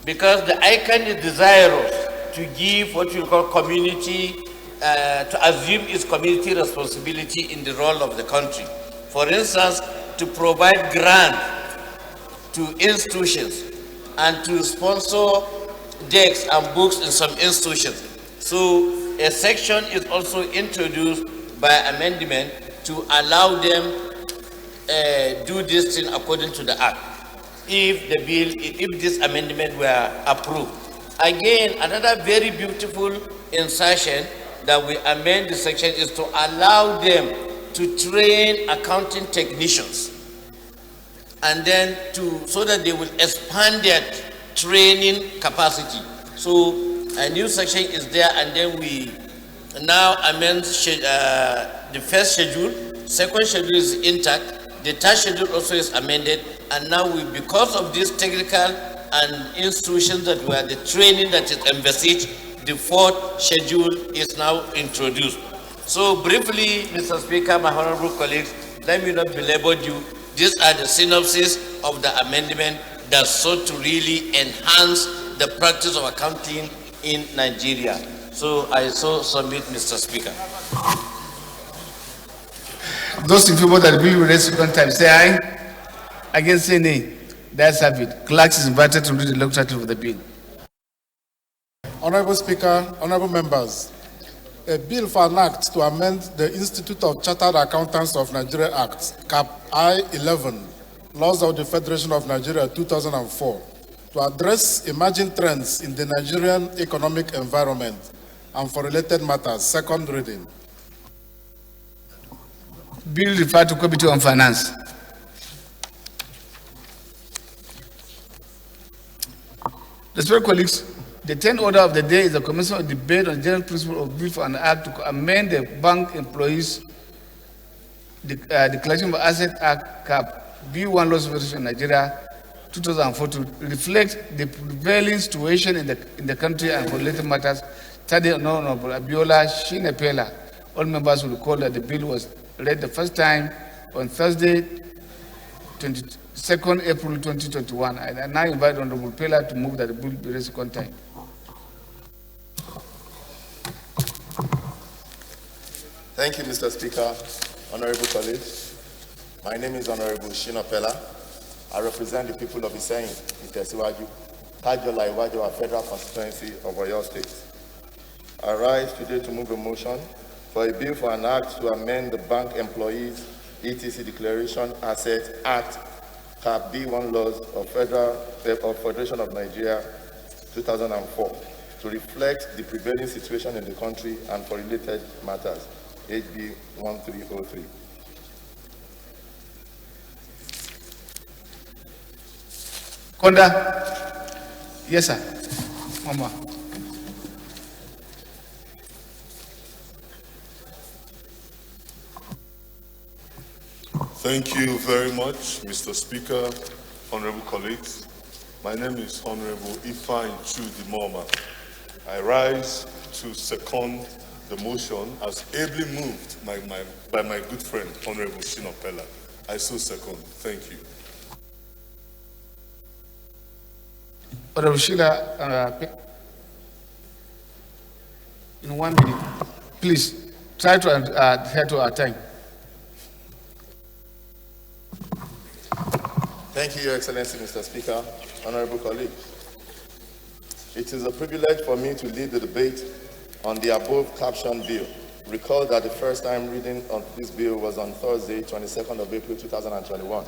because the ICANN is desirous to give what we call community, to assume its community responsibility in the role of the country. For instance, to provide grants to institutions and to sponsor decks and books in some institutions. So a section is also introduced by amendment to allow them do this thing according to the Act, if this amendment were approved. Again, another very beautiful insertion that we amend the section is to allow them to train accounting technicians, and then so that they will expand their training capacity. So a new section is there, and then we now amend the first schedule, second schedule is intact, the third schedule also is amended, and now because of this technical and institutions that were the training that is envisaged, the fourth schedule is now introduced. So briefly, Mr. Speaker, my honorable colleagues, let me not belabor you. These are the synopsis of the amendment that sought to really enhance the practice of accounting in Nigeria. So I so submit, Mr. Speaker. Those in favor that the bill will raise second time, say aye. Against, say nay. That's have it. Clerks is invited to read the long title of the bill. Honorable Speaker, honorable members, a bill for an act to amend the Institute of Chartered Accountants of Nigeria Act, Cap I-11, Laws of the Federation of Nigeria 2004, to address emerging trends in the Nigerian economic environment and for related matters, second reading. Bill referred to Committee on Finance. Respected colleagues, the 10th order of the day is a commencement of debate on the general principle of bill for an act to amend the Bank Employees Declaration of Asset Act, Cap B1 Laws of the Federation of Nigeria 2004 to reflect the prevailing situation in the country and for related matters. Studied Honorable Abiola Shinepela. All members will recall that the bill was read the first time on Thursday, 22nd April 2021. I now invite Honorable Pela to move that the bill be read second time. Thank you, Mr. Speaker, honorable colleagues. My name is Honorable Shina Pela. I represent the people of Iseyin, Itesiwaju, Tajola Iwajowa Federal Constituency of Oyo State. I rise today to move a motion for a bill for an act to amend the Bank Employees ETC Declaration Asset Act, Cap B1 Laws of Federation of Nigeria, 2004, to reflect the prevailing situation in the country and for related matters, HB 1303. Konda? Yes, sir. One more. Thank you very much, Mr. Speaker, honorable colleagues. My name is Honorable Ifeanyi Chudimoma. I rise to second the motion as ably moved by my good friend, Honorable Shina Pella. I so second. Thank you. Honorable Sheila, in 1 minute, please try to adhere to our time. Thank you, Your Excellency, Mr. Speaker, honorable colleagues. It is a privilege for me to lead the debate on the above captioned bill. Recall that the first time reading of this bill was on Thursday, 22nd of April, 2021.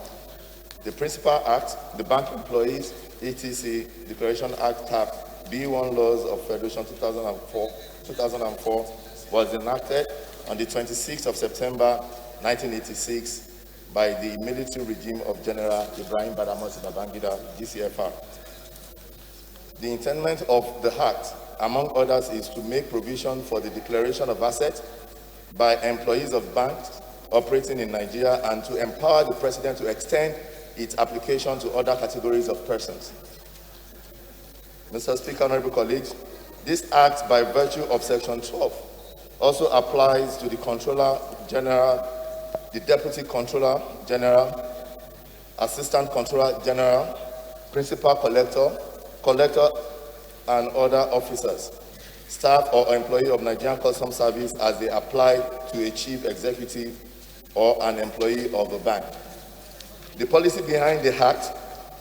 The principal act, the Bank Employees ETC Declaration Act Cap B1 Laws of Federation 2004 was enacted on the 26th of September 1986 by the military regime of General Ibrahim Badamasi Babangida, GCFR. The intent of the act, among others, is to make provision for the declaration of assets by employees of banks operating in Nigeria and to empower the President to extend its application to other categories of persons. Mr. Speaker, honorable colleagues, this act, by virtue of Section 12, also applies to the Controller General, the Deputy Controller General, Assistant Controller General, Principal Collector, and other officers, staff or employee of Nigerian Customs Service as they apply to a chief executive or an employee of the bank. The policy behind the act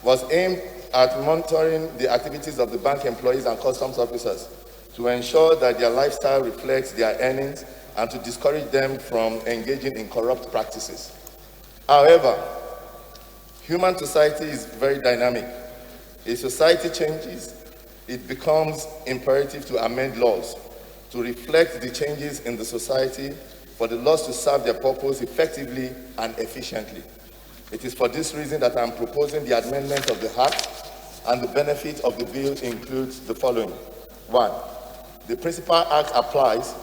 was aimed at monitoring the activities of the bank employees and customs officers to ensure that their lifestyle reflects their earnings and to discourage them from engaging in corrupt practices. However, human society is very dynamic. If society changes, it becomes imperative to amend laws to reflect the changes in the society for the laws to serve their purpose effectively and efficiently. It is for this reason that I am proposing the amendment of the Act, and the benefit of the bill includes the following. 1. The principal act applies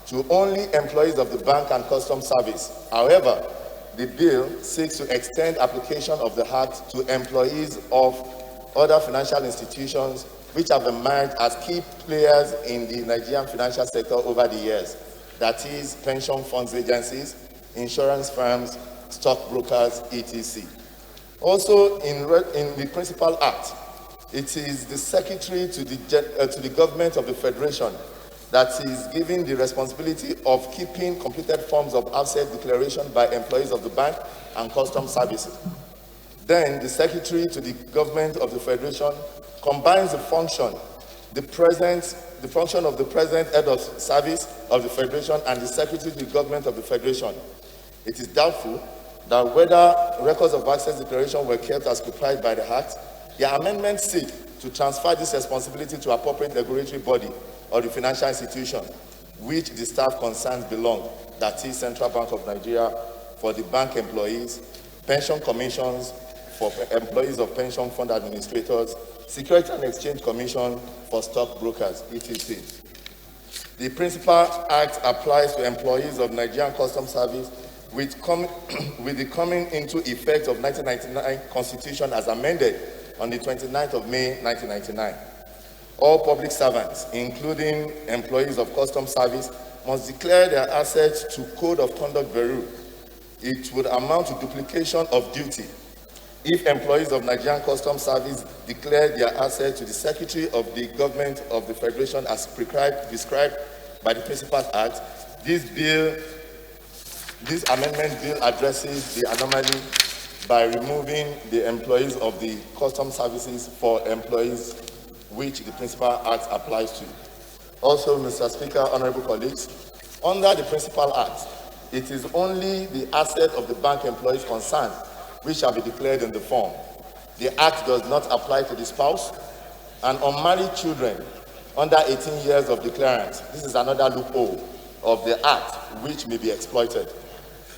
to only employees of the bank and customs service. However, the bill seeks to extend application of the Act to employees of other financial institutions which have emerged as key players in the Nigerian financial sector over the years. That is, pension funds agencies, insurance firms, stockbrokers, etc. Also, in the principal act, it is the secretary to the government of the federation that is given the responsibility of keeping completed forms of asset declaration by employees of the bank and customs services. Then, the secretary to the government of the federation combines the function of the present head of service of the federation and the secretary to the government of the federation. It is doubtful that whether records of access declaration were kept as prescribed by the Act. The amendments seek to transfer this responsibility to appropriate regulatory body or the financial institution which the staff concerns belong, that is Central Bank of Nigeria for the bank employees, pension commissions for employees of pension fund administrators, Security and Exchange Commission for stockbrokers, etc. The principal act applies to employees of Nigerian Customs Service with the coming into effect of 1999 Constitution as amended on the 29th of May 1999. All public servants, including employees of Customs Service, must declare their assets to Code of Conduct Bureau. It would amount to duplication of duty if employees of Nigerian Customs Service declare their assets to the Secretary of the Government of the Federation as prescribed by the Principal Act. This amendment bill addresses the anomaly by removing the employees of the customs services for employees which the Principal Act applies to. Also, Mr. Speaker, honorable colleagues, under the Principal Act, it is only the asset of the bank employees concerned which shall be declared in the form. The Act does not apply to the spouse and unmarried children under 18 years of declarant. This is another loophole of the Act which may be exploited.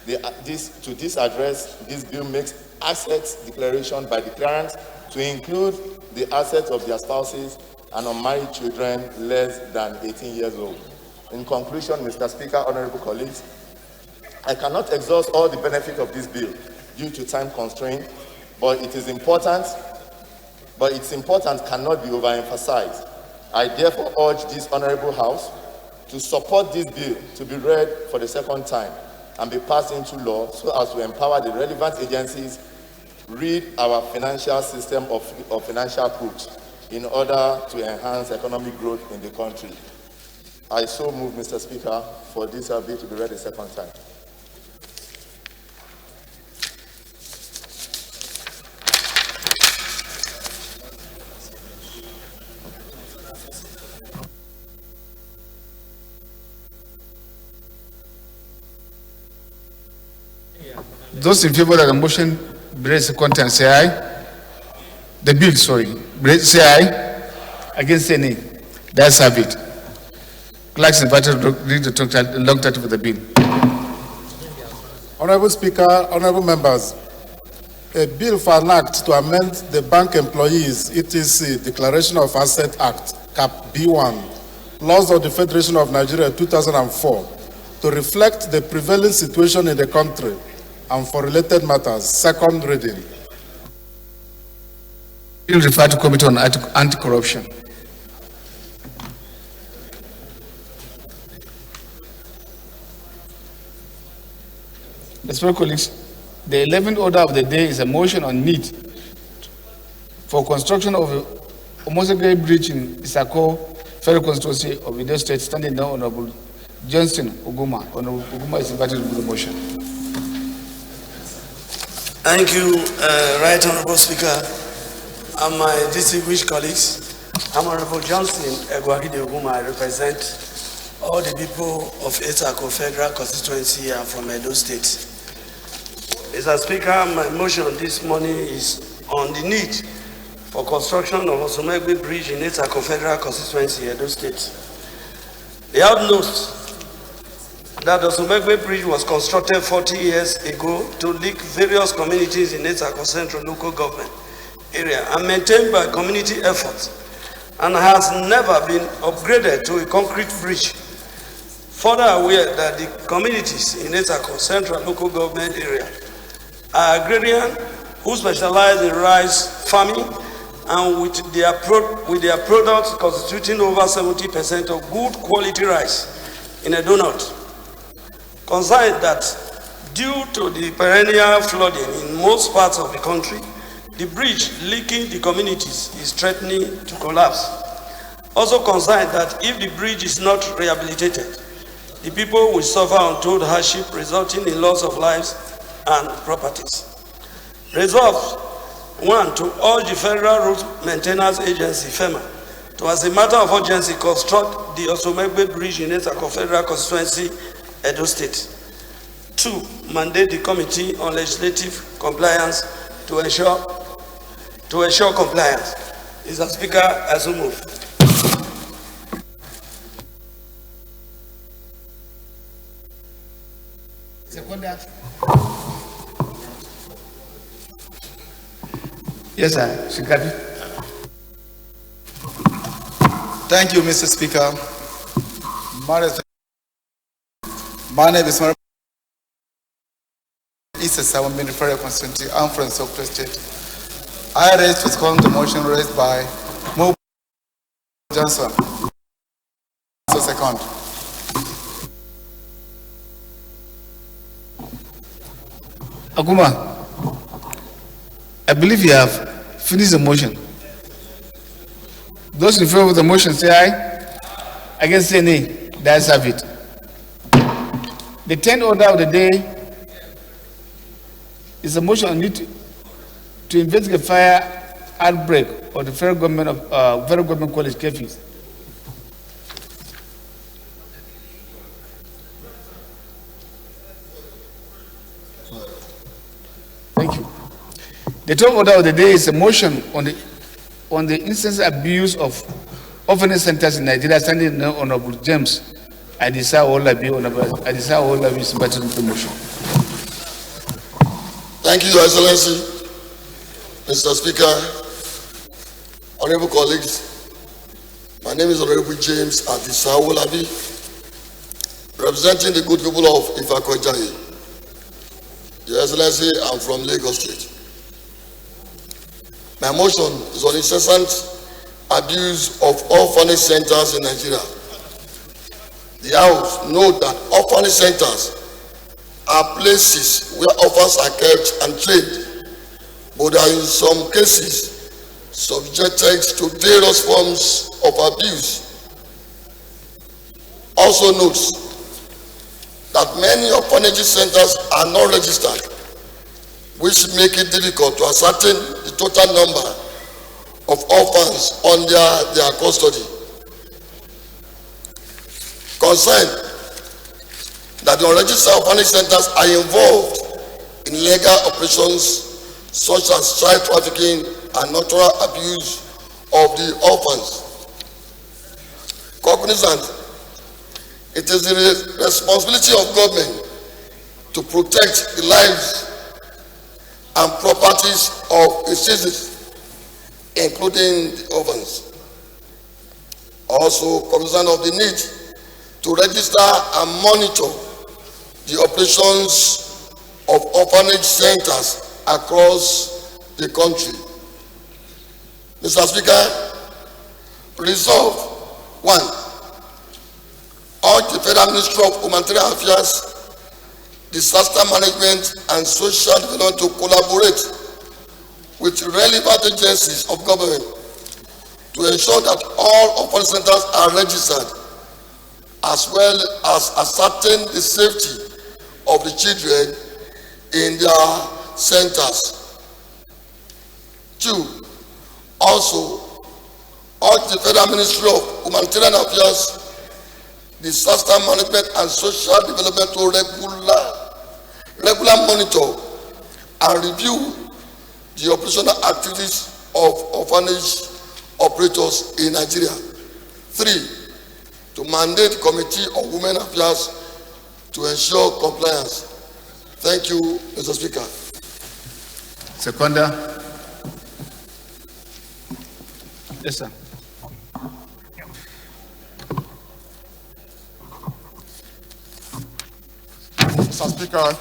To this address, this bill makes assets declaration by declarants to include the assets of their spouses and unmarried children less than 18 years old. In conclusion, Mr. Speaker, honorable colleagues, I cannot exhaust all the benefits of this bill due to time constraint, but its importance cannot be overemphasized. I therefore urge this honorable House to support this bill to be read for the second time and be passed into law so as to empower the relevant agencies rid our financial system of financial crooks in order to enhance economic growth in the country. I so move, Mr. Speaker, for this bill to be read a second time. Those in favor of the motion, raise the second time, say aye. The bill, sorry. Say aye. Against, say nay. That's have it. Clerks invited to read the long title of the bill. Honorable Speaker, honorable members, a bill for an act to amend the Bank Employees etc. Declaration of Asset Act, Cap B1, Laws of the Federation of Nigeria 2004, to reflect the prevailing situation in the country and for related matters. Second reading. Bill referred to Committee on Anti-Corruption. Respected colleagues, the 11th order of the day is a motion on need for construction of a Omosege Bridge in Isako, Federal Constituency of Edo State, standing now Honorable Johnson Oguma. Honorable Oguma is invited to the motion. Thank you, Right Honorable Speaker, and my distinguished colleagues. I'm Honorable Johnson Egwagide Oguma. I represent all the people of Isako Federal Constituency and from Edo State. Mr. Speaker, my motion this morning is on the need for construction of Osomegbe Bridge in Isako Federal Constituency, Edo State. The House notes that the Osomegbe Bridge was constructed 40 years ago to link various communities in Isako Central Local Government area and maintained by community efforts, and has never been upgraded to a concrete bridge. Further aware that the communities in Isako Central Local Government area are agrarian who specialize in rice farming, and with their products constituting over 70% of good quality rice in Edo North. Concerned that due to the perennial flooding in most parts of the country, the bridge linking the communities is threatening to collapse. Also concerned that if the bridge is not rehabilitated, the people will suffer untold hardship resulting in loss of lives and properties. Resolved, 1, to urge the Federal Road Maintenance Agency, FEMA, to, as a matter of urgency, construct the Osomegbe Bridge in Isako Federal Constituency, Edo State. 2, mandate the Committee on Legislative Compliance to ensure compliance. Mr. Speaker, I so move. Yes, sir. Shikabi. Thank you, Mr. Speaker. My name is Honorable Issa Simon, Federal Constituency. I'm from Sokoto State. I raise to second the motion raised by Mo Johnson. So second. Aguma, I believe you have finished the motion. Those in favor of the motion say aye. Against say nay. The ayes have it. The 10th order of the day is a motion on need to investigate fire outbreak of the federal government college curfews. The top order of the day is a motion on the instance abuse of orphanage centers in Nigeria, standing now Honorable James Adisa Olabi. Honorable Adisa Olabi is invited to the motion. Thank you, Your Excellency, Mr. Speaker, honorable colleagues. My name is Honorable James Adisa Olabi, representing the good people of Ifakojayi. Your Excellency, I'm from Lagos State. My motion is on incessant abuse of orphanage centers in Nigeria. The House note that orphanage centers are places where orphans are kept and trained, but are in some cases subjected to various forms of abuse. Also notes that many orphanage centers are not registered, which make it difficult to ascertain the total number of orphans under their custody. Concerned that the unregistered orphanage centers are involved in legal operations such as child trafficking and natural abuse of the orphans. Cognizant, it is the responsibility of government to protect the lives and properties of its citizens, including the orphans. Also cognizant of the need to register and monitor the operations of orphanage centers across the country. Mr. Speaker, resolve 1. Urge the Federal Ministry of Humanitarian Affairs, Disaster Management and Social Development to collaborate with relevant agencies of government to ensure that all orphanage centers are registered, as well as ascertain the safety of the children in their centers. 2. Also, urge the Federal Ministry of Humanitarian Affairs, Disaster Management and Social Development to regular monitor and review the operational activities of orphanage operators in Nigeria. 3. To mandate the Committee on Women Affairs to ensure compliance. Thank you, Mr. Speaker. Seconder. Yes, sir. Mr. Speaker,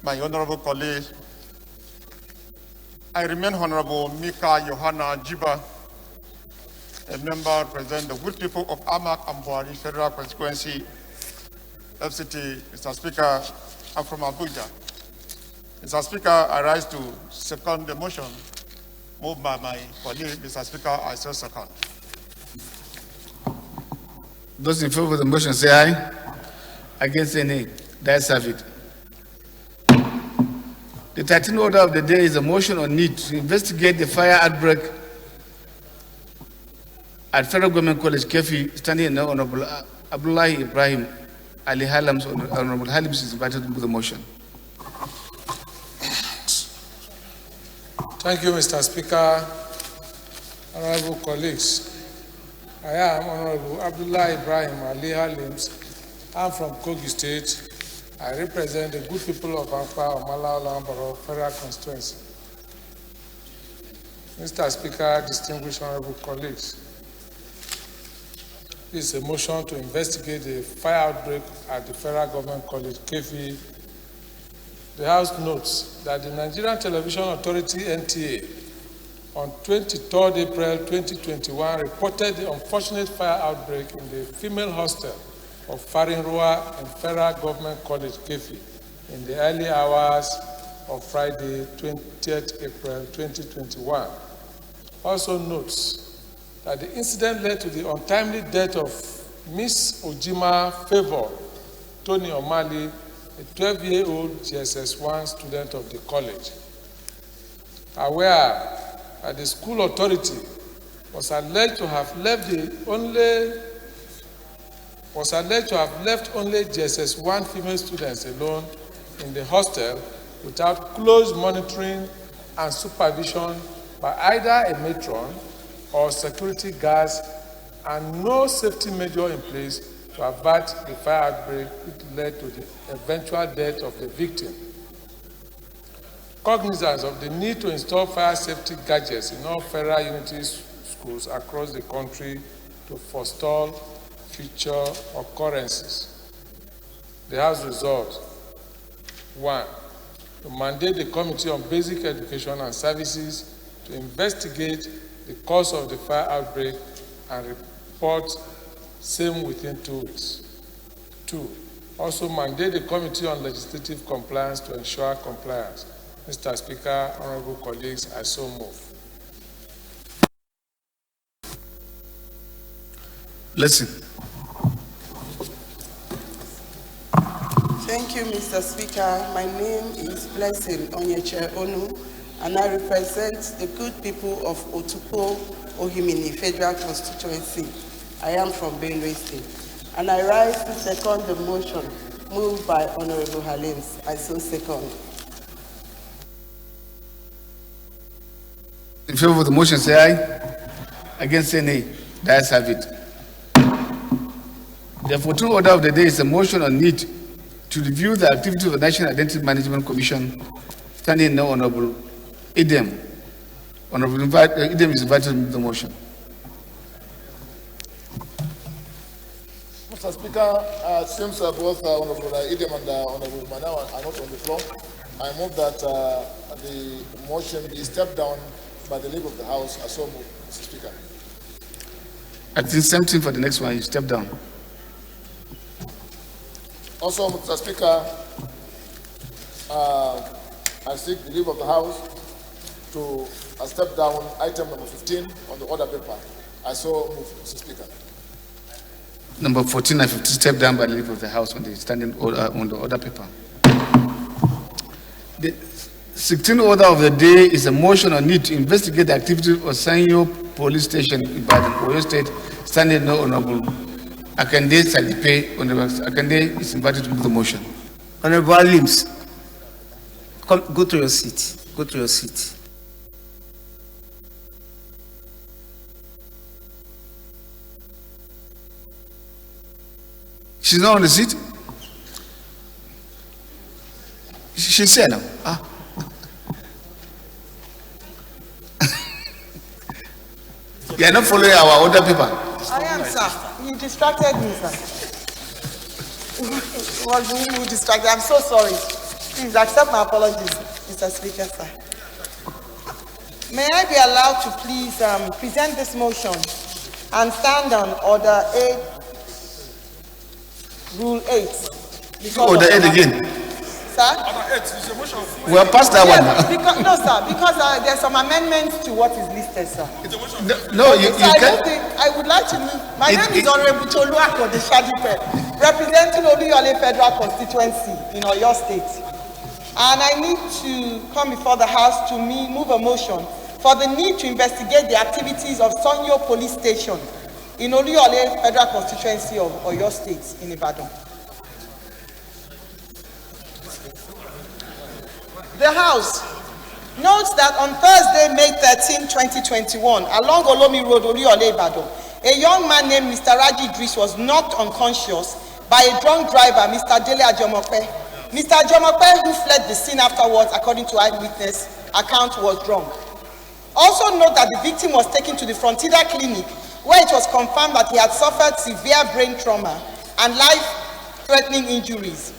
my honorable colleague, I remain Honorable Mika Johanna Jiba, a member representing the good people of Amak and Buhari Federal Constituency, FCT. Mr. Speaker, I'm from Abuja. Mr. Speaker, I rise to second the motion moved by my colleague. Mr. Speaker, I so second. Those in favor of the motion say aye. Against any, the ayes have it. The 13th order of the day is a motion on need to investigate the fire outbreak at Federal Government College, Kefi, standing in Honorable Abdullahi Ibrahim Ali Halams. Honorable Halams is invited to the motion. Thank you, Mr. Speaker. Honorable colleagues, I am Honorable Abdullah Ibrahim Ali Halims. I'm from Kogi State. I represent the good people of Ampa, Omala, Olamboro, Federal Constituency. Mr. Speaker, distinguished honorable colleagues, this is a motion to investigate the fire outbreak at the Federal Government College, Kefi. The House notes that the Nigerian Television Authority, NTA, on 23rd April 2021 reported the unfortunate fire outbreak in the female hostel of Farinrua in Federal Government College, Kefi, in the early hours of Friday, 20th April 2021. Also notes that the incident led to the untimely death of Miss Ojima Favor Tony O'Malley, a 12-year-old GSS1 student of the college. Aware that the school authority was alleged to have left only GSS1 female students alone in the hostel without close monitoring and supervision by either a matron or security guards, and no safety measure in place to avert the fire outbreak which led to the eventual death of the victim. Cognizance of the need to install fire safety gadgets in all federal unity schools across the country to forestall future occurrences. The House resolved: 1. To mandate the Committee on Basic Education and Services to investigate the cause of the fire outbreak and report same within 2 weeks. 2. Also mandate the Committee on Legislative Compliance to ensure compliance. Mr. Speaker, honorable colleagues, I so move. Listen. Thank you, Mr. Speaker. My name is Blessing Onyeche Onu, and I represent the good people of Otupo Ohimini Federal Constituency. I am from Benue State, and I rise to second the motion moved by Honorable Halims. I so second. In favor of the motion, say aye. Against, say nay. The ayes have it. The 14th order of the day is a motion on need to review the activity of the National Identity Management Commission, standing now Honorable Idem. Honorable Idem is invited to move the motion. Mr. Speaker, since both Honorable Idem and Honorable Manawa are not on the floor, I move that the motion be stepped down by the leave of the House. I so move, Mr. Speaker. I think same thing for the next one. You step down. Also, Mr. Speaker, I seek the leave of the House to step down item number 15 on the order paper. I so move, Mr. Speaker. Number 14 and 15 step down by the leave of the House on the standing order on the order paper. The 16th order of the day is a motion on need to investigate the activity of Sanyo Police Station in Ibadan, Oyo State, standing no Honorable Akande Salipe. Honorable Akande is invited to move the motion. Honorable Alims, go to your seat. Go to your seat. She's not on the seat? She's here now. Ah. You are not following our order paper. I am, sir. You distracted me, sir. Was you distracted? I'm so sorry. Please accept my apologies, Mr. Speaker, sir. May I be allowed to please present this motion and stand on Order 8, Rule 8. Order 8 again. Sir? We are past that one now. Because, no, sir, because there's some amendments to what is listed, sir. No, you can't. I would like to move. My name is Honorable Tolu Akode Shadipe, representing Oluyole Federal Constituency in Oyo State. And I need to come before the House to move a motion for the need to investigate the activities of Sanyo Police Station in Oluyole Federal Constituency of Oyo State in Ibadan. The House notes that on Thursday, May 13, 2021, along Olomi Road, Oluyole, Ibadan, a young man named Mr. Raji Idris was knocked unconscious by a drunk driver, Mr. Dele Ajomope. Mr. Ajomope, who fled the scene afterwards, according to eyewitness account, was drunk. Also note that the victim was taken to the Frontida Clinic, where it was confirmed that he had suffered severe brain trauma and life-threatening injuries.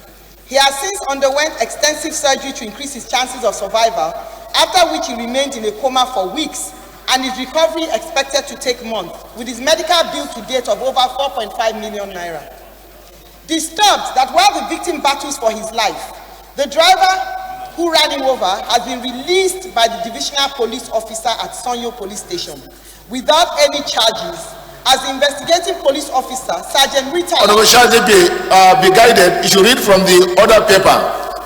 He has since underwent extensive surgery to increase his chances of survival, after which he remained in a coma for weeks, and his recovery expected to take months, with his medical bill to date of over 4.5 million naira. Disturbed that while the victim battles for his life, the driver who ran him over has been released by the divisional police officer at Sanyo Police Station without any charges, as the investigating police officer, Sergeant Rita. Honorable Shadipe, be guided. You should read from the order paper.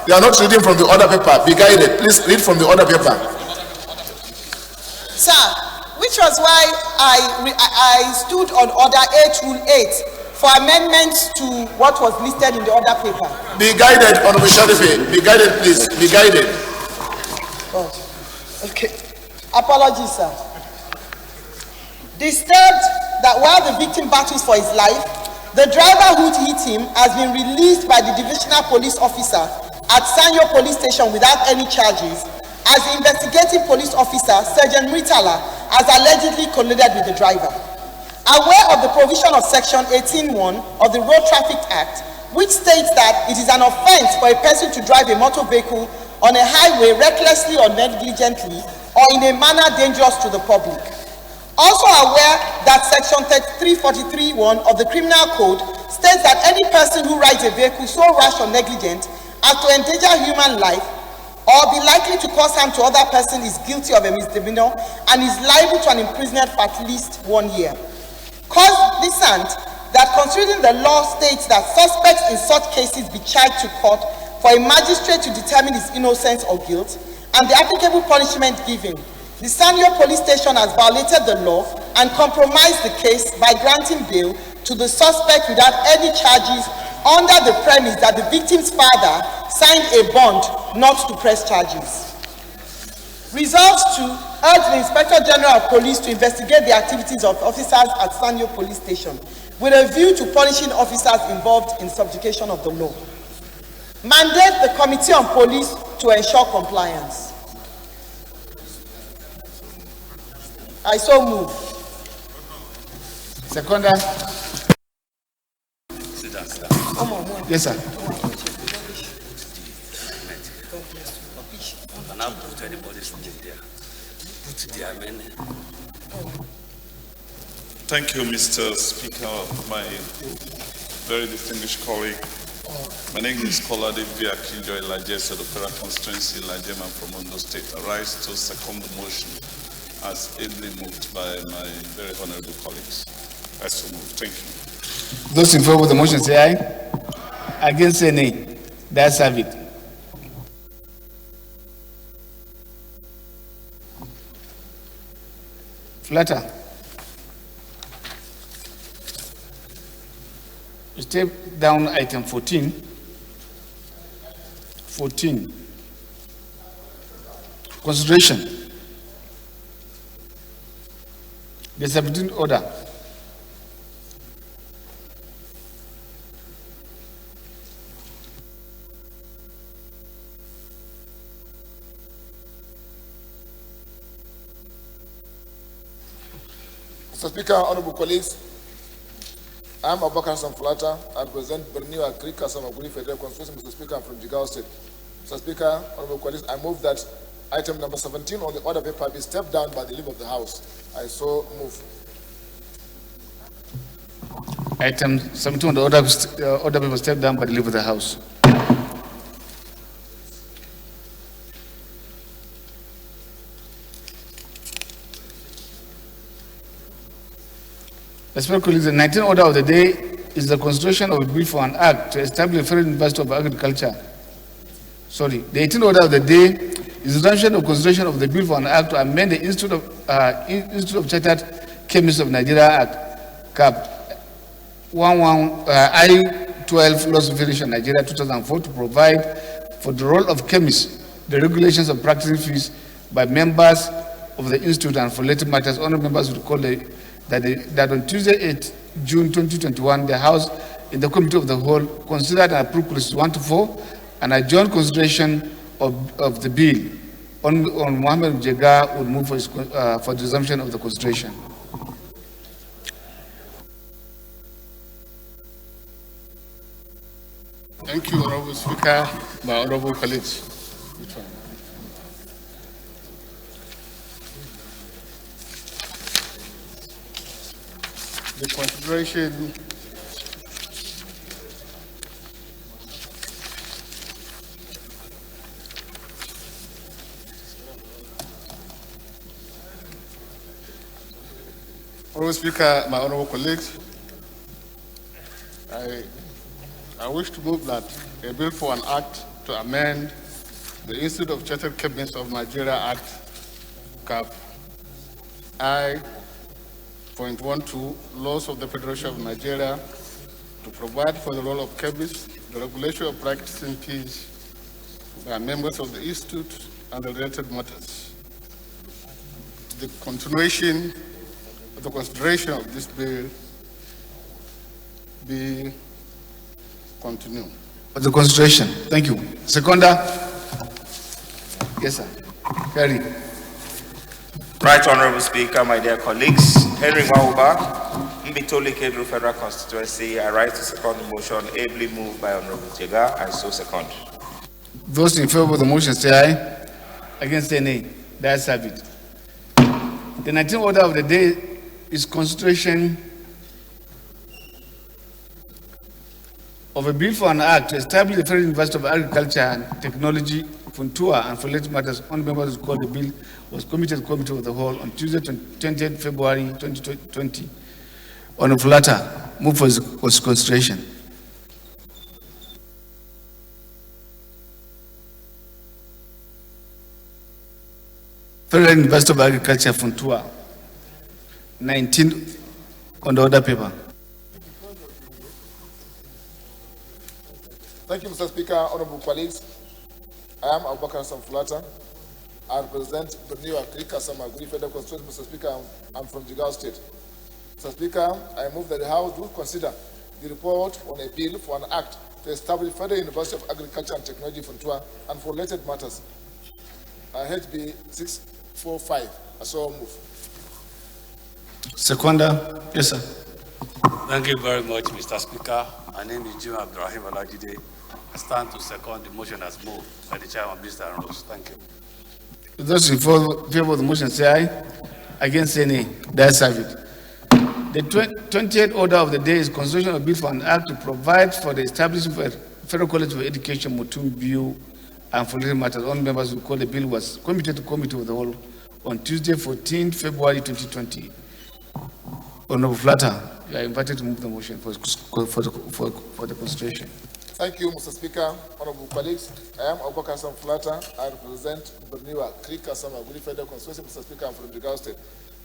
You are not reading from the order paper. Be guided. Please read from the order paper. Sir, which was why I stood on Order 8, Rule 8, for amendments to what was listed in the order paper. Be guided, Honorable Shadipe. Be guided, please. Be guided. God. Okay. Apologies, sir. Disturbed that while the victim battles for his life, the driver who hit him has been released by the divisional police officer at Sanyo police station without any charges, as the investigating police officer, Sergeant Muitala, has allegedly colluded with the driver. Aware of the provision of Section 18(1) of the Road Traffic Act, which states that it is an offense for a person to drive a motor vehicle on a highway recklessly or negligently or in a manner dangerous to the public. Also aware that Section 343(1) of the Criminal Code states that any person who rides a vehicle so rash or negligent as to endanger human life or be likely to cause harm to other person is guilty of a misdemeanor and is liable to an imprisonment for at least 1 year. Cognizant that considering the law states that suspects in such cases be charged to court for a magistrate to determine his innocence or guilt, and the applicable punishment given, the Sanyo police station has violated the law and compromised the case by granting bail to the suspect without any charges under the premise that the victim's father signed a bond not to press charges. Resolves to urge the Inspector General of Police to investigate the activities of officers at Sanyo police station with a view to punishing officers involved in subjugation of the law. Mandate the Committee on Police to ensure compliance. I so move. Seconder. Yes, sir. Thank you, Mr. Speaker, my very distinguished colleague. My name is Kolade Viakinjo Elaje, the Federal Constituency, Elaje, I'm from Ondo State. I rise to second the motion as ably moved by my very honorable colleagues. I so move. Thank you. Those in favor of the motion say aye. Against say nay. That's have it. Flatter. Step down item 14. 14. Consideration. The 17th order. Mr. Speaker, honorable colleagues, I am Abubakar Samfulata. I represent Berniwa Krika Samaguri Federal Constituency. Mr. Speaker, I'm from Jigawa State. Mr. Speaker, honorable colleagues, I move that item number 17 on the order paper be stepped down by the leave of the House. I so move. Item 17 on the order paper stepped down by the leave of the House. Respected colleagues, the 19th order of the day is the consideration of a bill for an act to establish a Federal University of Agriculture. The 18th order of the day is the redemption of consideration of the bill for an act to amend the Institute of Chartered Chemists of Nigeria Act, CAP 11 I-12 Laws of Federation Nigeria 2004 to provide for the role of chemists, the regulations of practicing fees by members of the Institute, and for related matters. Honorable members would recall that on Tuesday, 8 June 2021, the House, in the Committee of the Whole, considered and approved clauses 1 to 4 and adjourned consideration of the bill. On Mohammed Jega would move for the resumption of the consideration. Thank you, Honorable Speaker, my honorable colleagues. The consideration Honorable Speaker, my honorable colleagues, I wish to move that a bill for an act to amend the Institute of Chartered Chemists of Nigeria Act, CAP I.12, Laws of the Federation of Nigeria, to provide for the role of chemists, the regulation of practicing fees by members of the Institute, and the related matters. the continuation of the consideration of this bill be continued. For the consideration. Thank you. Seconder. Yes, sir. Carry. Right Honorable Speaker, my dear colleagues, Henry Wauba, Mbitoli Kedru Federal Constituency, I rise to second the motion ably moved by Honorable Jega, I so second. Those in favor of the motion say aye. Against say nay. The ayes have it. The 19th order of the day is consideration of a bill for an act to establish the Federal University of Agriculture and Technology, Funtua, and for related matters. On members who called the bill was committed to the Committee of the Whole on Tuesday, 20th February 2020. On the latter, move for its consideration. Federal University of Agriculture, Funtua, 19 on the order paper. Thank you, Mr. Speaker, honorable colleagues. I am Abubakar Samfulata. I represent Berniwa Krika Samaguri Federal Constituency. Mr. Speaker, I'm from Jigawa State. Mr. Speaker, I move that the House will consider the report on a bill for an act to establish Federal University of Agriculture and Technology, Funtua, and for related matters. HB 645. I so move. Seconder. Yes, sir. Thank you very much, Mr. Speaker. My name is Jim Abdurrahim Olajide. I stand to second the motion as moved by the chairman, Mr. Rose. Thank you. Those in favor of the motion say aye. Against say nay. The ayes have it. The 28th order of the day is consideration of bill for an act to provide for the establishment of a Federal College of Education, Mutumbiu, and for related matters. All members who called the bill was committed to Committee of the Whole on Tuesday, 14th February 2020. Honorable Flatter, you are invited to move the motion for the consideration. Thank you, Mr. Speaker, honorable colleagues. I am Abubakar Samfulata. I represent Berniwa Krika Samaguri Federal Constituency. Mr. Speaker, I'm from Jigawa State.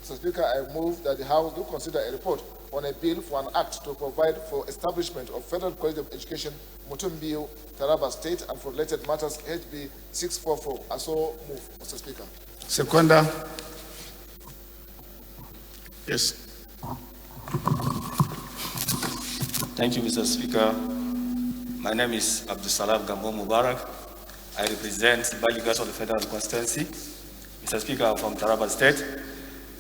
Mr. Speaker, I move that the House do consider a report on a bill for an act to provide for establishment of Federal College of Education, Mutumbiu, Taraba State, and for related matters, HB 644. I so move, Mr. Speaker. Seconder. Yes. Thank you, Mr. Speaker. My name is Abdusalam Gambo Mubarak. I represent Baligas of the Federal Constituency. Mr. Speaker, I'm from Taraba State.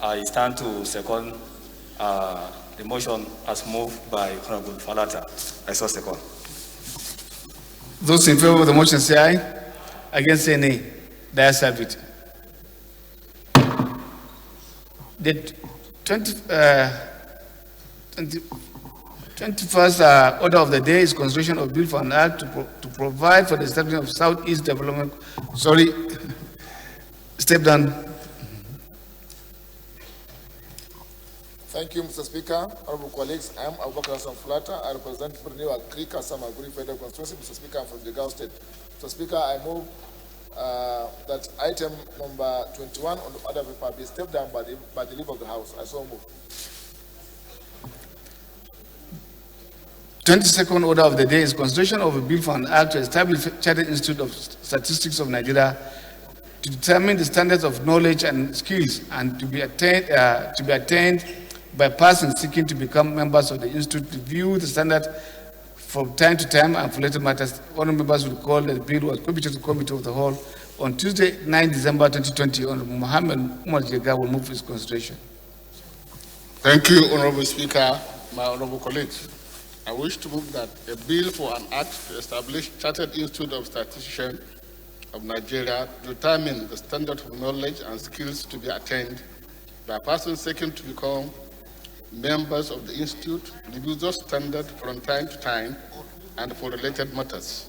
I stand to second the motion as moved by Honorable Falata. I so second. Those in favor of the motion say aye. Against say nay. The ayes have it. The 21st order of the day is consideration of bill for an act to provide for the establishment of Southeast Development. Sorry, step down. Thank you, Mr. Speaker. Honorable colleagues, I am Abubakar Samfulata. I represent Berniwa Krika Samaguri Federal Constituency. Mr. Speaker, I'm from Jigawa State. Mr. Speaker, I move that item number 21 on the order paper be stepped down by the leave of the House. I so move. 22nd order of the day is consideration of a bill for an act to establish Chartered Institute of Statistics of Nigeria to determine the standards of knowledge and skills and to be attained by persons seeking to become members of the institute, review the standard from time to time and for related matters. All members will call that the bill was committed to the Committee of the Whole on Tuesday, 9 December 2020. Honorable Mohammed Umar Jega will move his consideration. Thank you, Honorable Speaker, my honorable colleagues. I wish to move that a bill for an act to establish Chartered Institute of Statisticians of Nigeria to determine the standard of knowledge and skills to be attained by persons seeking to become members of the institute, review those standards from time to time, and for related matters.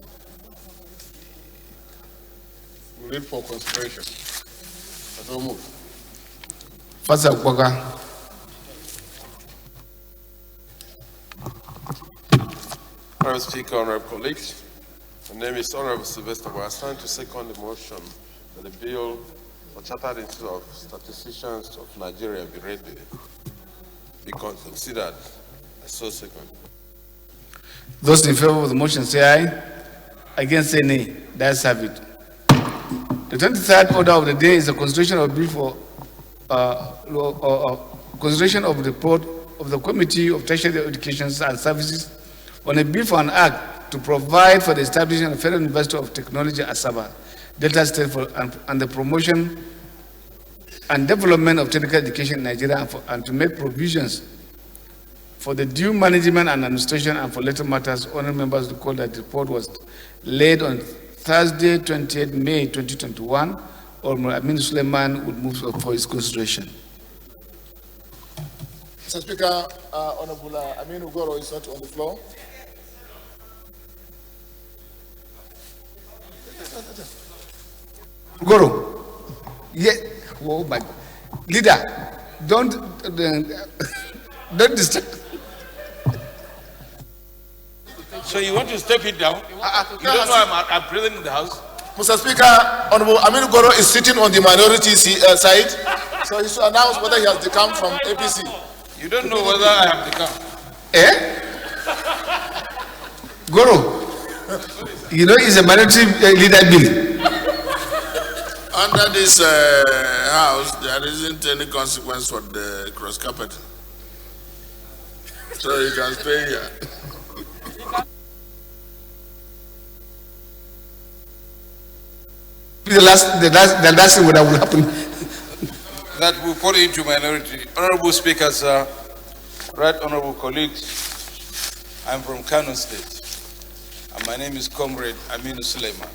We'll read for consideration. So move. Fasa Kwaga. Honorable Speaker, honorable colleagues, my name is Honorable Sylvester. I stand to second the motion that the bill for Chartered Institute of Statisticians of Nigeria be read, be considered. I so second. Those in favor of the motion say aye. Against say nay. The ayes have it. The 23rd order of the day is the consideration of a bill for consideration of the report of the Committee of Tertiary Education and Services on a bill for an act to provide for the establishment of Federal University of Technology Asaba, Delta State, and the promotion and development of technical education in Nigeria, and to make provisions for the due management and administration, and for later matters. Honourable members recall that the report was laid on Thursday, 28 May 2021. Honourable Amin Suleiman would move for his consideration. Mr. Speaker, Honorable Amin Ugoro is not on the floor. Goro, yeah, oh my God. Leader, don't distract. So you want to step it down? You don't know I'm present in the house? Mr. Speaker, Honorable Amin Ugoro is sitting on the minority side, so he should announce whether he has decamped from APC. You don't know whether I have decamped. Eh? Goro, you know it's a minority leader bill. Under this house, there isn't any consequence for the cross carpet. So you can stay here. The last thing that will happen. That will fall into minority. Honorable Speaker, sir, right honorable colleagues, I'm from Kano State, and my name is Comrade Aminu Suleiman.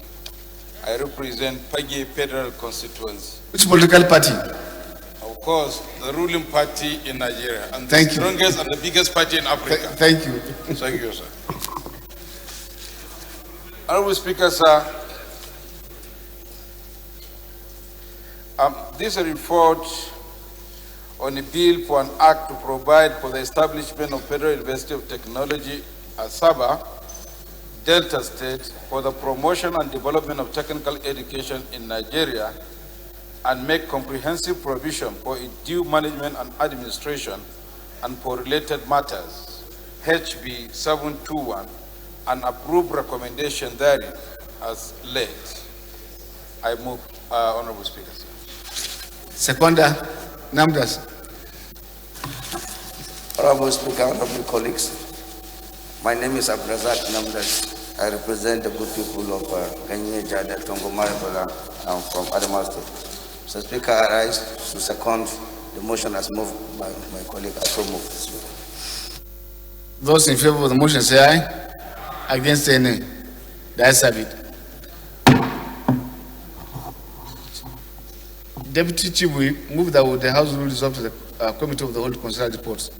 I represent Pagi Federal Constituency. Which political party? Of course, the ruling party in Nigeria, and Thank the you. strongest and the biggest party in Africa. Thank you. Thank you, sir. Honorable Speaker, sir, this is a report on a bill for an act to provide for the establishment of Federal University of Technology, Asaba, Delta State, for the promotion and development of technical education in Nigeria, and make comprehensive provision for its due management and administration, and for related matters, HB 721, and approve recommendation therein as late. I move, Honorable Speaker. Seconder, Namdas. Honorable Speaker, honorable colleagues, my name is Abrazak Namdas. I represent the good people of Ganye, Jada, Tongo, Maribola. I'm from Adamawa State. Mr. Speaker, I rise to second the motion as moved by my colleague. I so move. Those in favor of the motion say aye. Against say nay. The ayes have it. Deputy Chief, we move that the House will resolve to the Committee of the Whole to consider reports.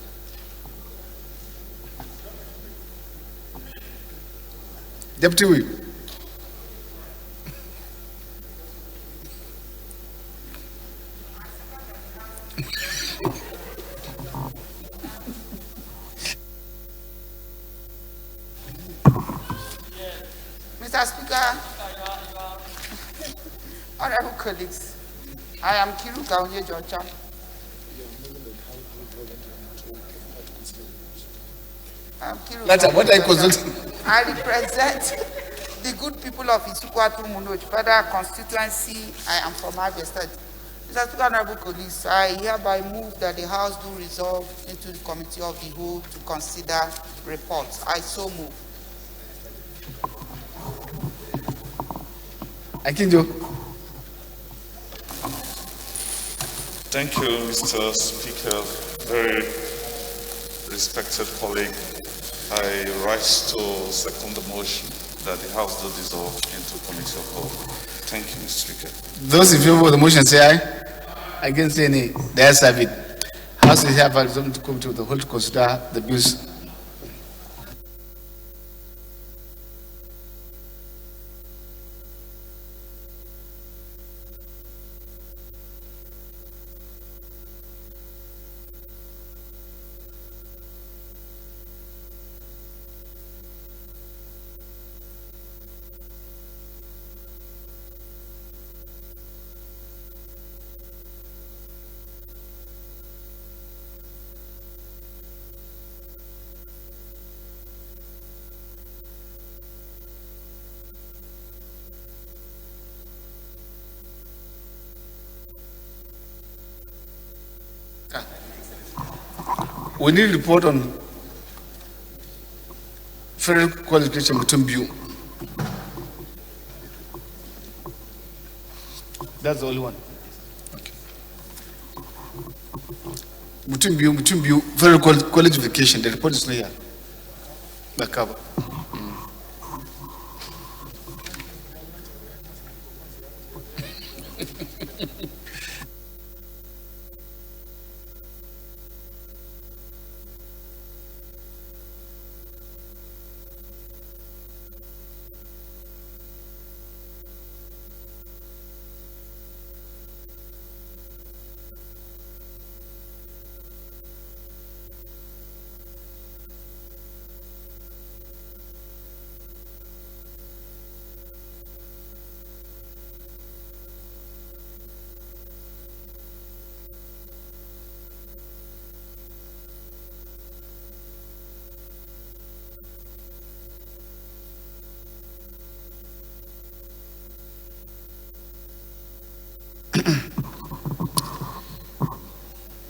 Deputy Whip. Mr. Speaker, honorable colleagues, I am Kiru Kaunye Joncha. What are you consulting? I represent the good people of Isukwatu Munoj, Federal Constituency. I am from Abia State. Mr. Speaker, honorable colleagues, I hereby move that the House do resolve into the Committee of the Whole to consider reports. I so move. Akinjo. Thank you, Mr. Speaker. Very respected colleague, I rise to second the motion that the House do dissolve into Committee of Whole. Thank you, Mr. Speaker. Those in favor of the motion say aye. Against say nay. The ayes have it. House is hereby resolved to Committee of the Whole to consider the bills. We need a report on federal qualification between view. That's the only one. Between view, federal qualification, the report is not here. The cover.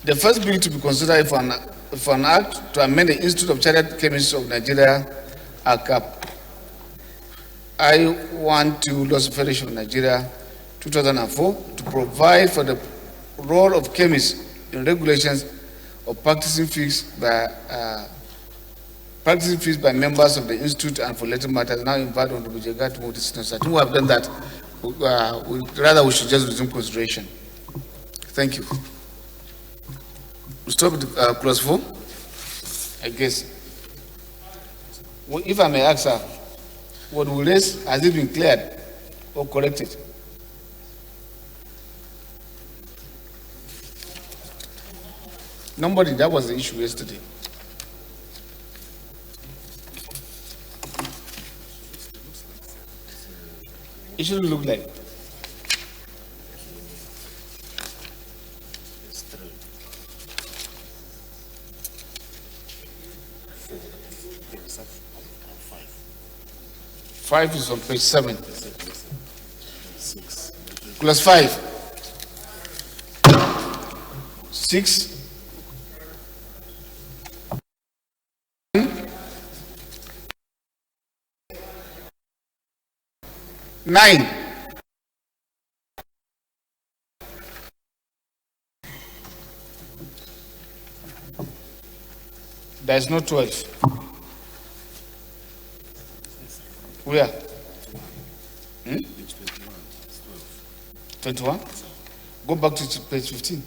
The first bill to be considered for an act to amend the Institute of Chartered Chemists of Nigeria, ACAP, I-12 Laws Federation of Nigeria, 2004, to provide for the role of chemists in regulations of practicing fees by members of the Institute and for later matters. Now invite Honorable Jega to move this. I think we have done that. Rather, we should just resume consideration. Thank you. We stop at clause 4, I guess. Well, if I may ask, sir, what we raise, has it been cleared or corrected? Nobody, that was the issue yesterday. It shouldn't look like. Five is on page 7. Plus 5. 6. 9. There is no 12. Where? 21? Go back to page 15.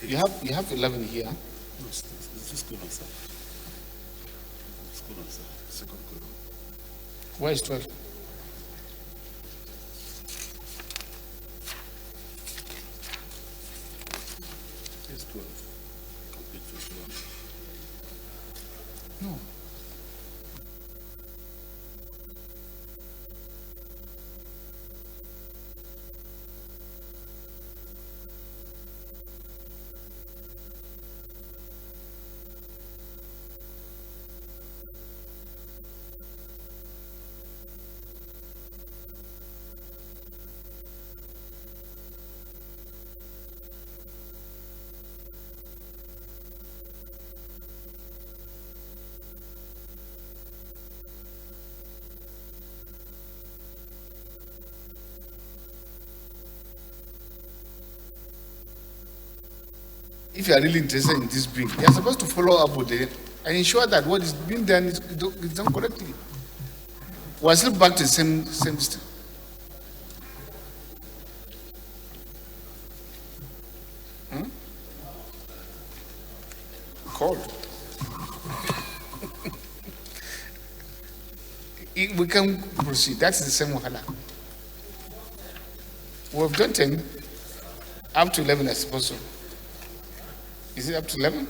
You have 11 here. Where is 12? No. If you are really interested in this bill, you are supposed to follow up with it and ensure that what is being done is done correctly. We are still back to the same system. Cold. We can proceed. That's the same wahala. We have done 10 up to 11, I suppose so. Is it up to 11?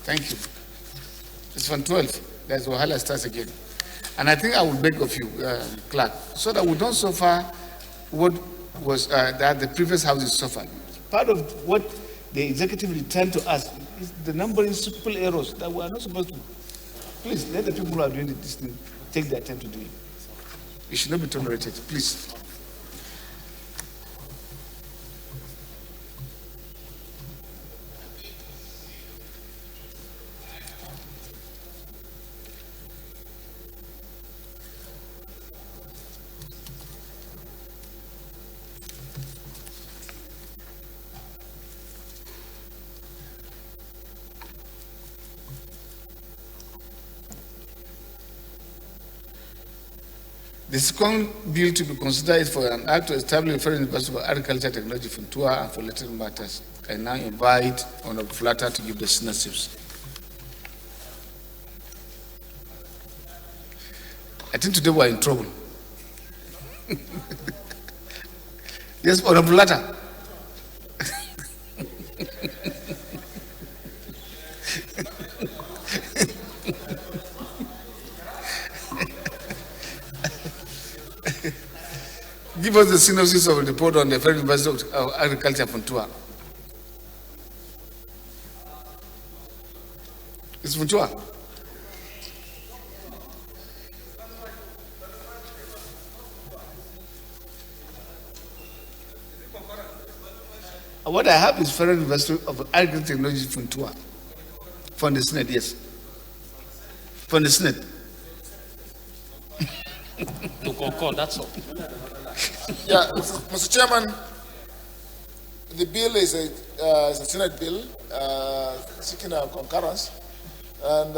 Thank you. It's from 12. That's wahala starts again. And I think I will beg of you, clerk, so that we don't suffer what was that the previous houses suffered. Part of what the executive returned to us. The number is simple errors that we are not supposed to. Please let the people who are doing this thing take their time to do it. It should not be tolerated, please. The second bill to be considered is for an act to establish a Federal University of Agriculture Technology Funtua and for related matters. I now invite Honorable Flatter to give the synopsis. I think today we are in trouble. Yes, Honorable Flatter. Give us the synopsis of the report on the Federal University of Agriculture Funtua. It's Funtua. What I have is Federal University of Agriculture Technology Funtua. From the Senate, yes. From the Senate. To concord, that's all. Yeah, Mr. Chairman, the bill is a Senate bill seeking a concurrence, and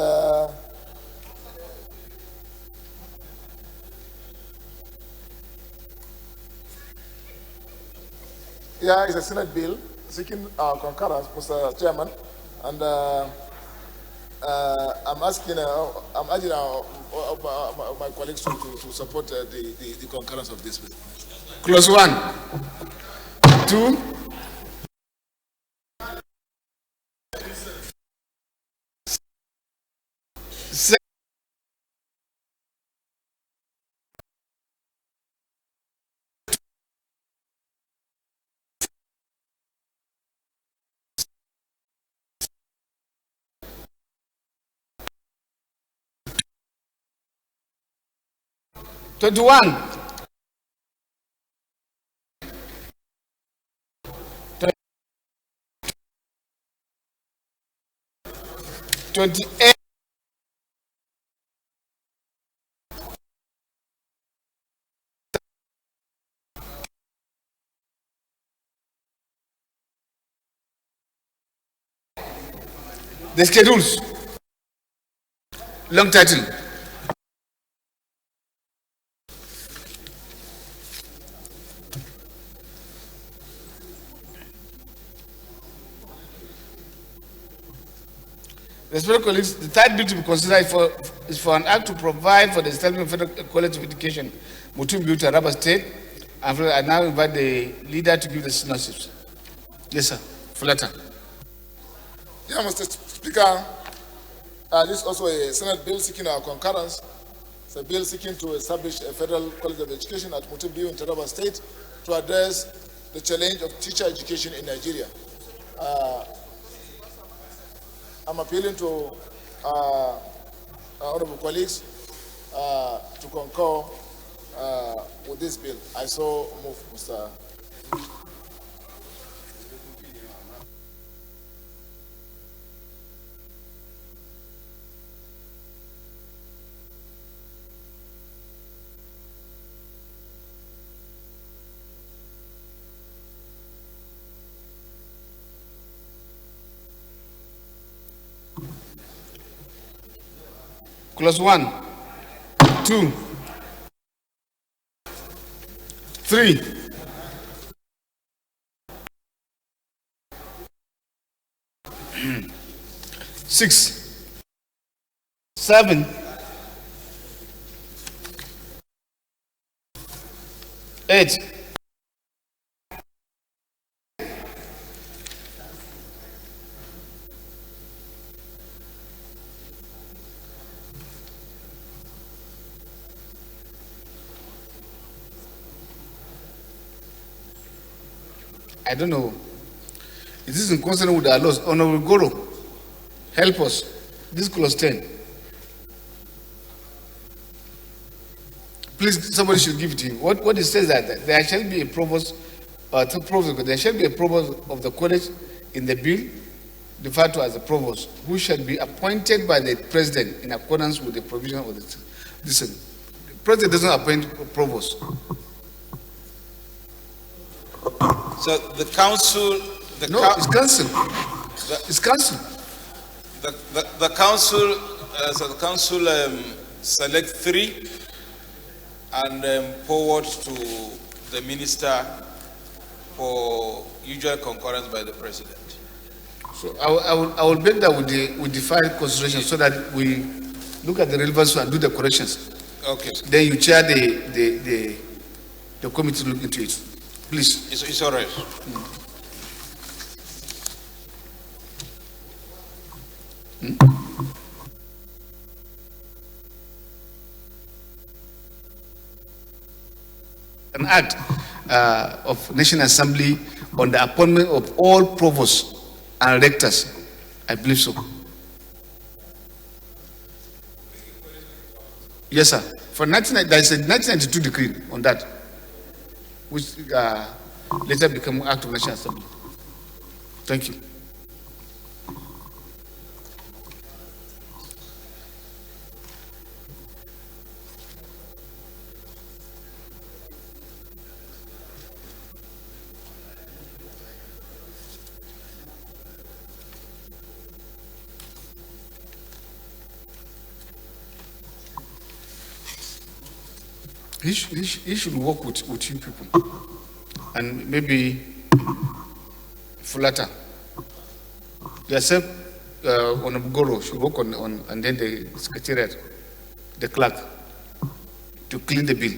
yeah, it's a Senate bill seeking concurrence, Mr. Chairman, and I'm urging my colleagues to support the concurrence of this bill. Clause 1, 2, 6, 21. 28. The schedules. Long title. Respected colleagues, the third bill to be considered is for an act to provide for the establishment of Federal College of Education, Mutumbu, Taraba State. And I now invite the leader to give the synopsis. Yes, sir. Flatter. Yeah, Mr. Speaker, this is also a Senate bill seeking our concurrence. It's a bill seeking to establish a Federal College of Education at Mutumbu in Taraba State to address the challenge of teacher education in Nigeria. I'm appealing to honorable colleagues to concur with this bill. I so move, Mr. Clause 1, 2, 3, 6, 7, 8, 'I don't know. It is in consonant with our laws. Honorable Goro, help us. This is clause 10. Please, somebody should give it to him. What it says that there shall be a provost, there shall be a provost of the college in the bill, referred to as the provost, who shall be appointed by the president in accordance with the provision of the. Listen, the president doesn't appoint provost. So the council. It's council. It's council. The council. So the council select 3 and forward to the minister for usual concurrence by the president. So I will beg that we define consideration so that we look at the relevance and do the corrections. Okay. Then you chair the committee to look into it. Please. It's all right. An act of National Assembly on the appointment of all provosts and rectors. I believe so. Yes, sir. For there is a 1992 decree on that, which later became Act of National Assembly. Thank you. He should work with you people, and maybe Fulata. Yourself, on Goro should work on and then the secretariat, the clerk, to clean the bill.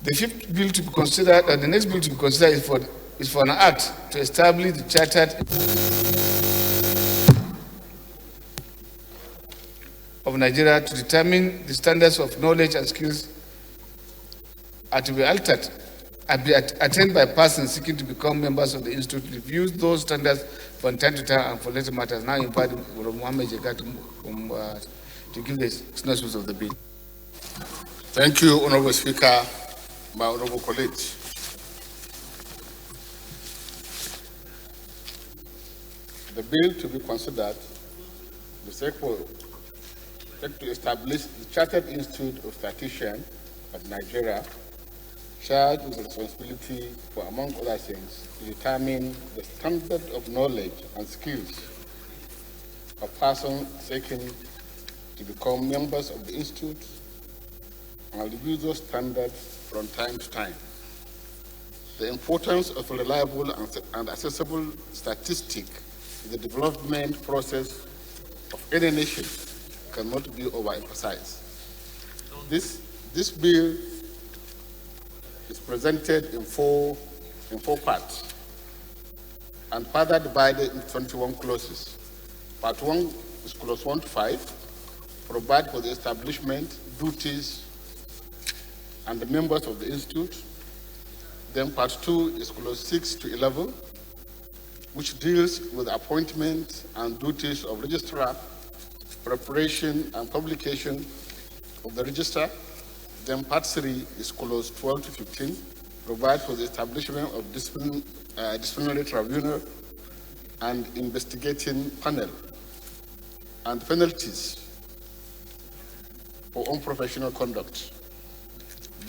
The fifth bill to be considered, the next bill to be considered is for an act to establish the chartered of Nigeria to determine the standards of knowledge and skills are to be altered and be attained by persons seeking to become members of the institute. Reviews those standards from time to time and for later matters. Now invite Mohammed Jega to give the synopsis of the bill. Thank you, Honorable Speaker. My honorable colleagues. The bill to be considered is to establish the Chartered Institute of Statisticians of Nigeria, charged with the responsibility for, among other things, to determine the standard of knowledge and skills of persons seeking to become members of the institute and review those standards from time to time. The importance of a reliable and accessible statistic in the development process of any nation cannot be overemphasized. This bill is presented in four parts and further divided into 21 clauses. Part 1 is clause 1 to 5, provide for the establishment, duties, and the members of the institute. Then part 2 is clause 6 to 11, which deals with the appointment and duties of registrar, preparation and publication of the register. Then part 3 is clause 12 to 15, provide for the establishment of disciplinary tribunal and investigating panel and penalties for unprofessional conduct.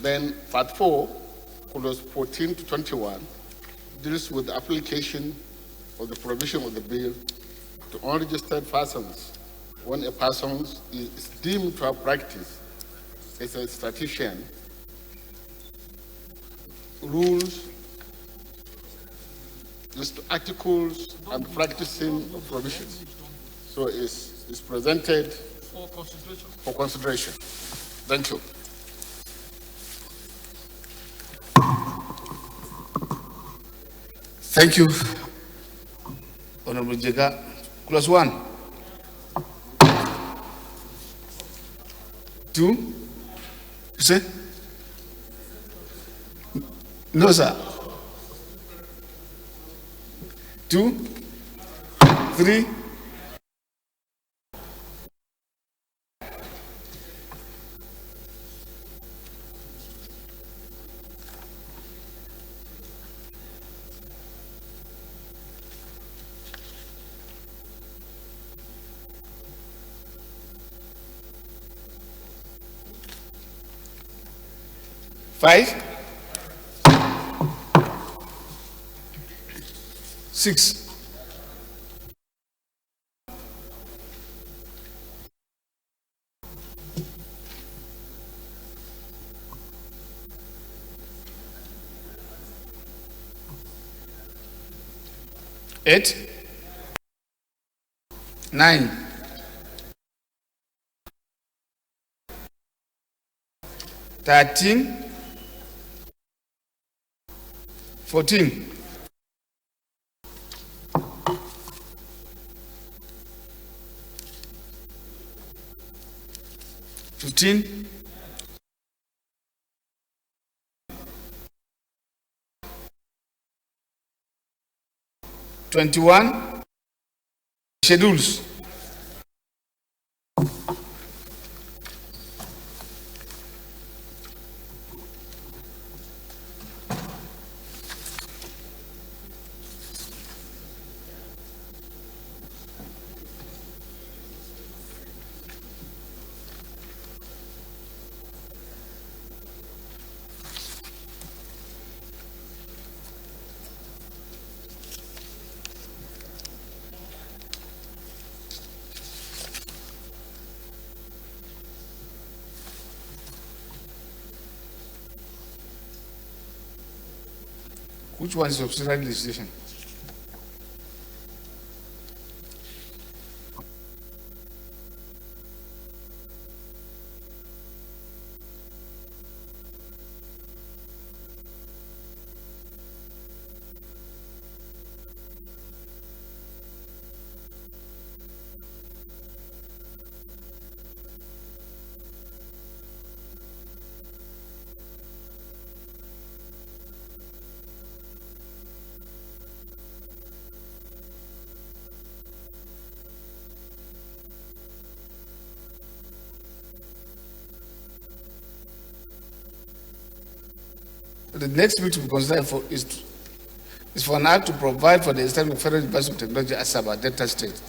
Then part 4, clause 14 to 21, deals with the application of the provision of the bill to unregistered persons when a person is deemed to have practiced as a statistician, rules, list articles, and practicing provisions. So it's presented for consideration. Thank you. Thank you. Honorable Jega. Clause 1. 2. You say? No, sir. 2, 3. Five, 6, 8, 9, 13, 14, 15, 21. Schedules. Which one is subsidiary legislation? The next bill to be considered is for an act to provide for the establishment of Federal University of Technology at Asaba, Delta State.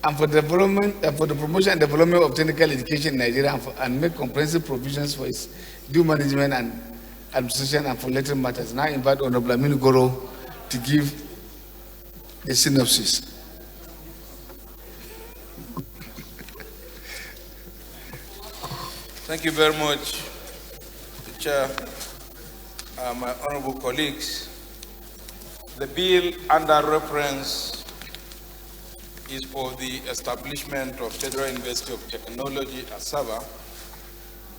And for the promotion and development of technical education in Nigeria, and make comprehensive provisions for its due management and administration and for related matters. Now I invite Honorable Aminu Goro to give the synopsis. Thank you very much, Chair, my honorable colleagues. The bill under reference is for the establishment of Federal University of Technology, Asaba,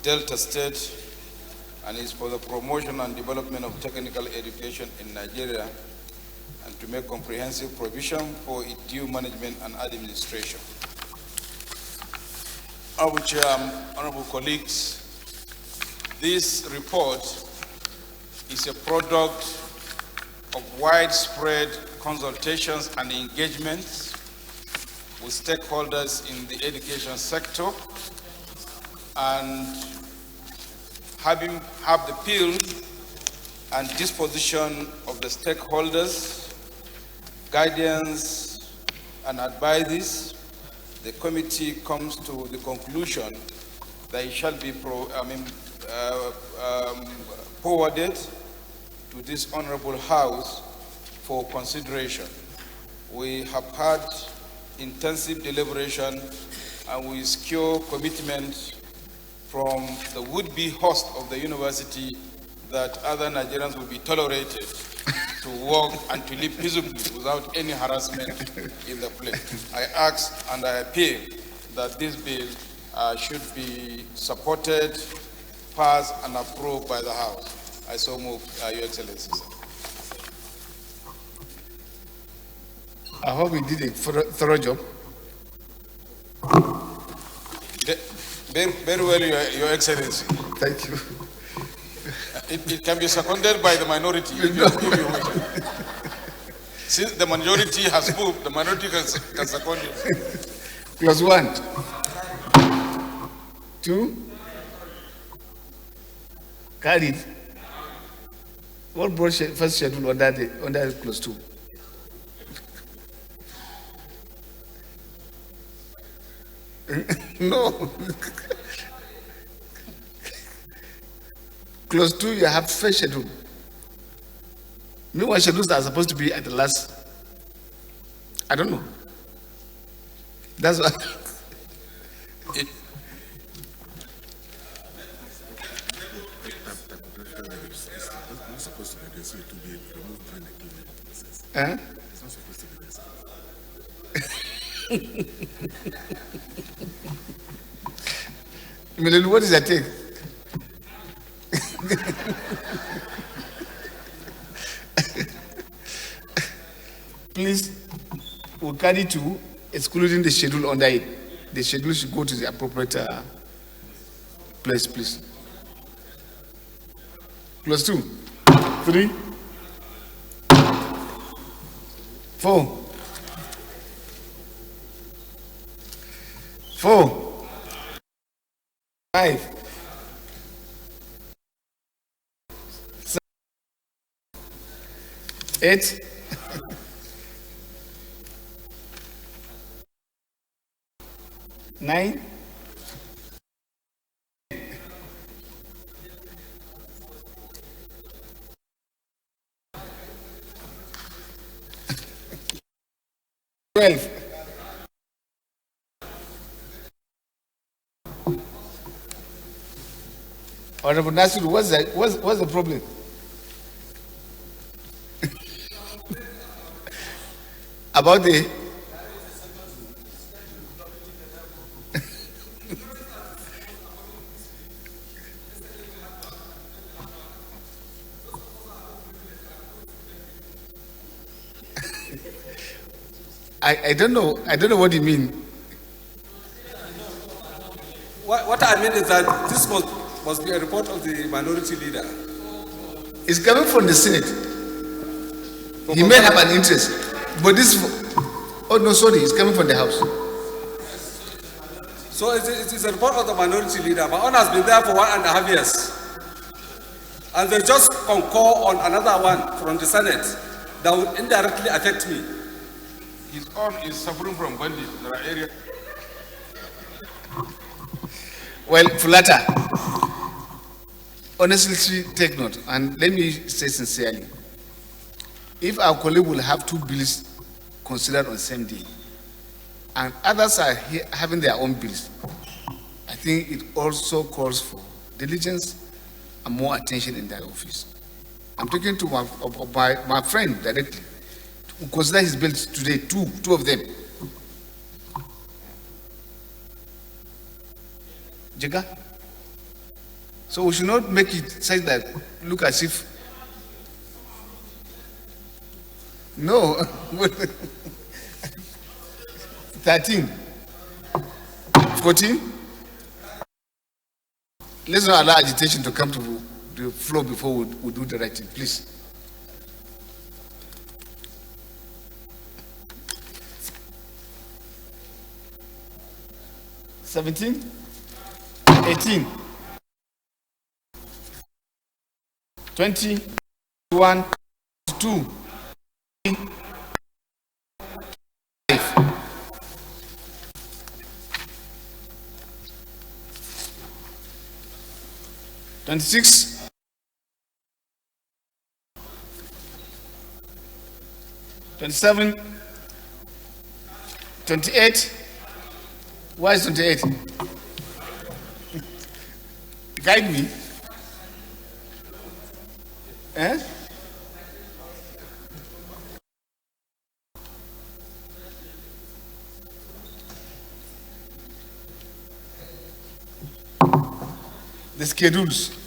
Delta State, and is for the promotion and development of technical education in Nigeria, and to make comprehensive provision for its due management and administration. Honorable Chair, honorable colleagues, this report is a product of widespread consultations and engagements with stakeholders in the education sector, and have the appeal and disposition of the stakeholders, guidance and advices, the committee comes to the conclusion that it shall be forwarded to this honorable House for consideration. We have had intensive deliberation and we secure commitment from the would-be host of the university that other Nigerians will be tolerated to work and to live peaceably without any harassment in the place. I ask and I appeal that this bill should be supported, passed, and approved by the House. I so move, Your Excellency. I hope we did a thorough job. Very well, Your Excellency. Thank you. It can be seconded by the minority if you wish. Since the majority has moved, the minority can second it. Clause 1. 2. Carried. What brought first schedule under clause 2? No. Clause 2, you have first schedule. Meanwhile, schedules are supposed to be at the last. I don't know. That's what. It, Huh? It's not supposed to be this. Milelu, what is that take? Please, we'll carry 2, excluding the schedule under it. The schedule should go to the appropriate place, please. Plus 2, 3, 4, 5, 7, 8, 9, 12. Honorable Nasir, what's the problem? About the I don't know what you mean. What I mean is that this must be a report of the minority leader. It's coming from the Senate. He may have an interest, but this, oh no, sorry, it's coming from the House. So it is a report of the minority leader. My own has been there for 1.5 years. And they just concur on another one from the Senate that would indirectly affect me. His own is suffering from bandit. There are areas. Well, Fulata, honestly, take note, and let me say sincerely, if our colleague will have 2 bills considered on the same day, and others are having their own bills, I think it also calls for diligence and more attention in that office. I'm talking to my friend directly, to consider his bills today, two of them. Jega? So we should not make it such that look as if no 13 14. Let's not allow agitation to come to the floor before we do the right thing, please. $17, 18, 20, 21, 22, 5. $26, 27, 28. Why is 28? Guide me. Eh? the schedules.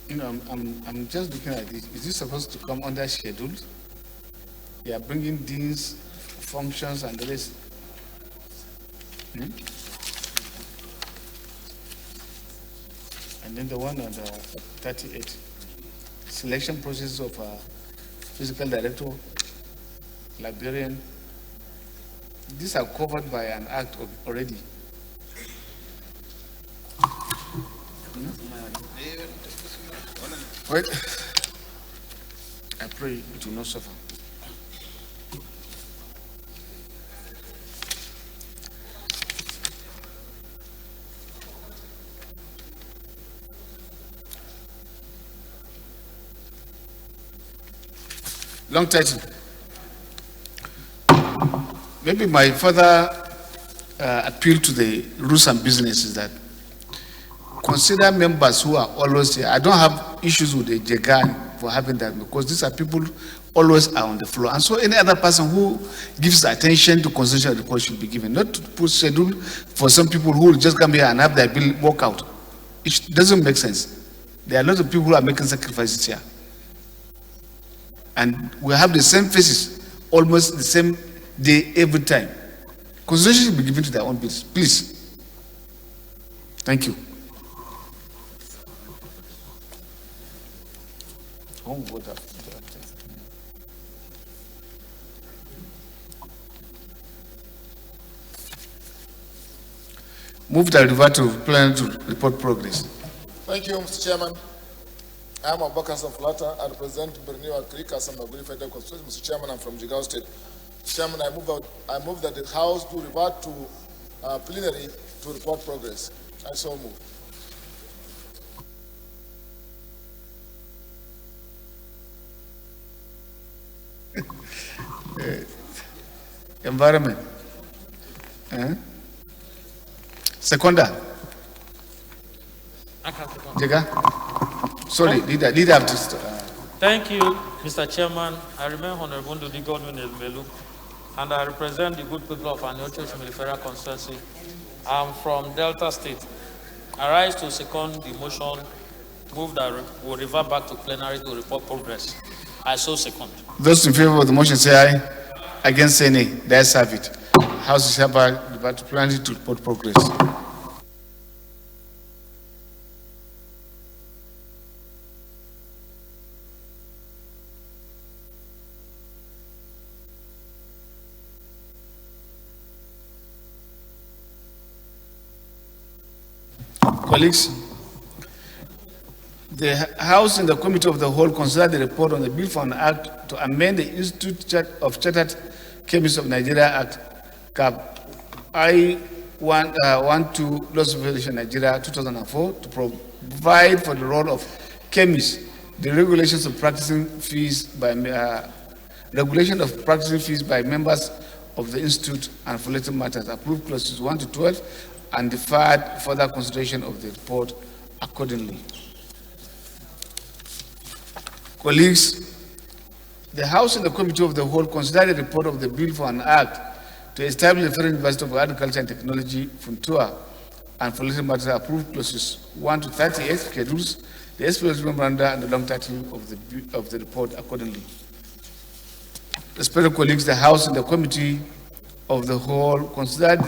You know, I'm just looking at this. Is this supposed to come under scheduled? They are bringing deans, functions, and the rest. And then the one on the 38, selection process of physical director, librarian. These are covered by an act already. Wait. I pray it will not suffer. Long title. Maybe my further appeal to the rules and business is that consider members who are always here. I don't have issues with the Jegan for having that, because these are people always are on the floor. And so any other person who gives attention to constitutional report should be given, not to put schedule for some people who will just come here and have their bill work out. It doesn't make sense. There are lots of people who are making sacrifices here. And we have the same faces, almost the same day every time. Constitution should be given to their own bills, please. Thank you. Move the revert to plan to report progress. Thank you, Mr. Chairman. I am Abubakar Samfulata. I represent Berniwa Krika Samaguri Federal Constituency. Mr. Chairman, I'm from Jigawa State. Mr. Chairman, I move that the House do revert to plenary to report progress. I so move. Environment. Seconder. Jega. Sorry, leader of this. Thank you, Mr. Chairman. I remain Honorable Ndudi Godwin Elmelu, and I represent the good people of Anyocho Shimilifera constituency. I'm from Delta State. I rise to second the motion, move that will revert back to plenary to report progress. I so second. Those in favor of the motion say aye. Against say nay. The ayes have it. House is hereby revert to plenary to report progress. Colleagues, the House and the Committee of the Whole consider the report on the bill for an act to amend the Institute of Chartered Chemists of Nigeria Act, CAP I-12, Laws of Federation Nigeria 2004, to provide for the role of chemists, the regulations of practicing fees by members of the Institute and for related matters, approved clauses 1 to 12, and deferred further consideration of the report accordingly. Colleagues, the House and the Committee of the Whole consider the report of the bill for an act to establish the Federal University of Agriculture and Technology, Funtua, and for related matters, approved clauses 1 to 38 schedules, the explanatory memoranda, and the long title of the report accordingly. Respected colleagues, the House and the Committee of the Whole considered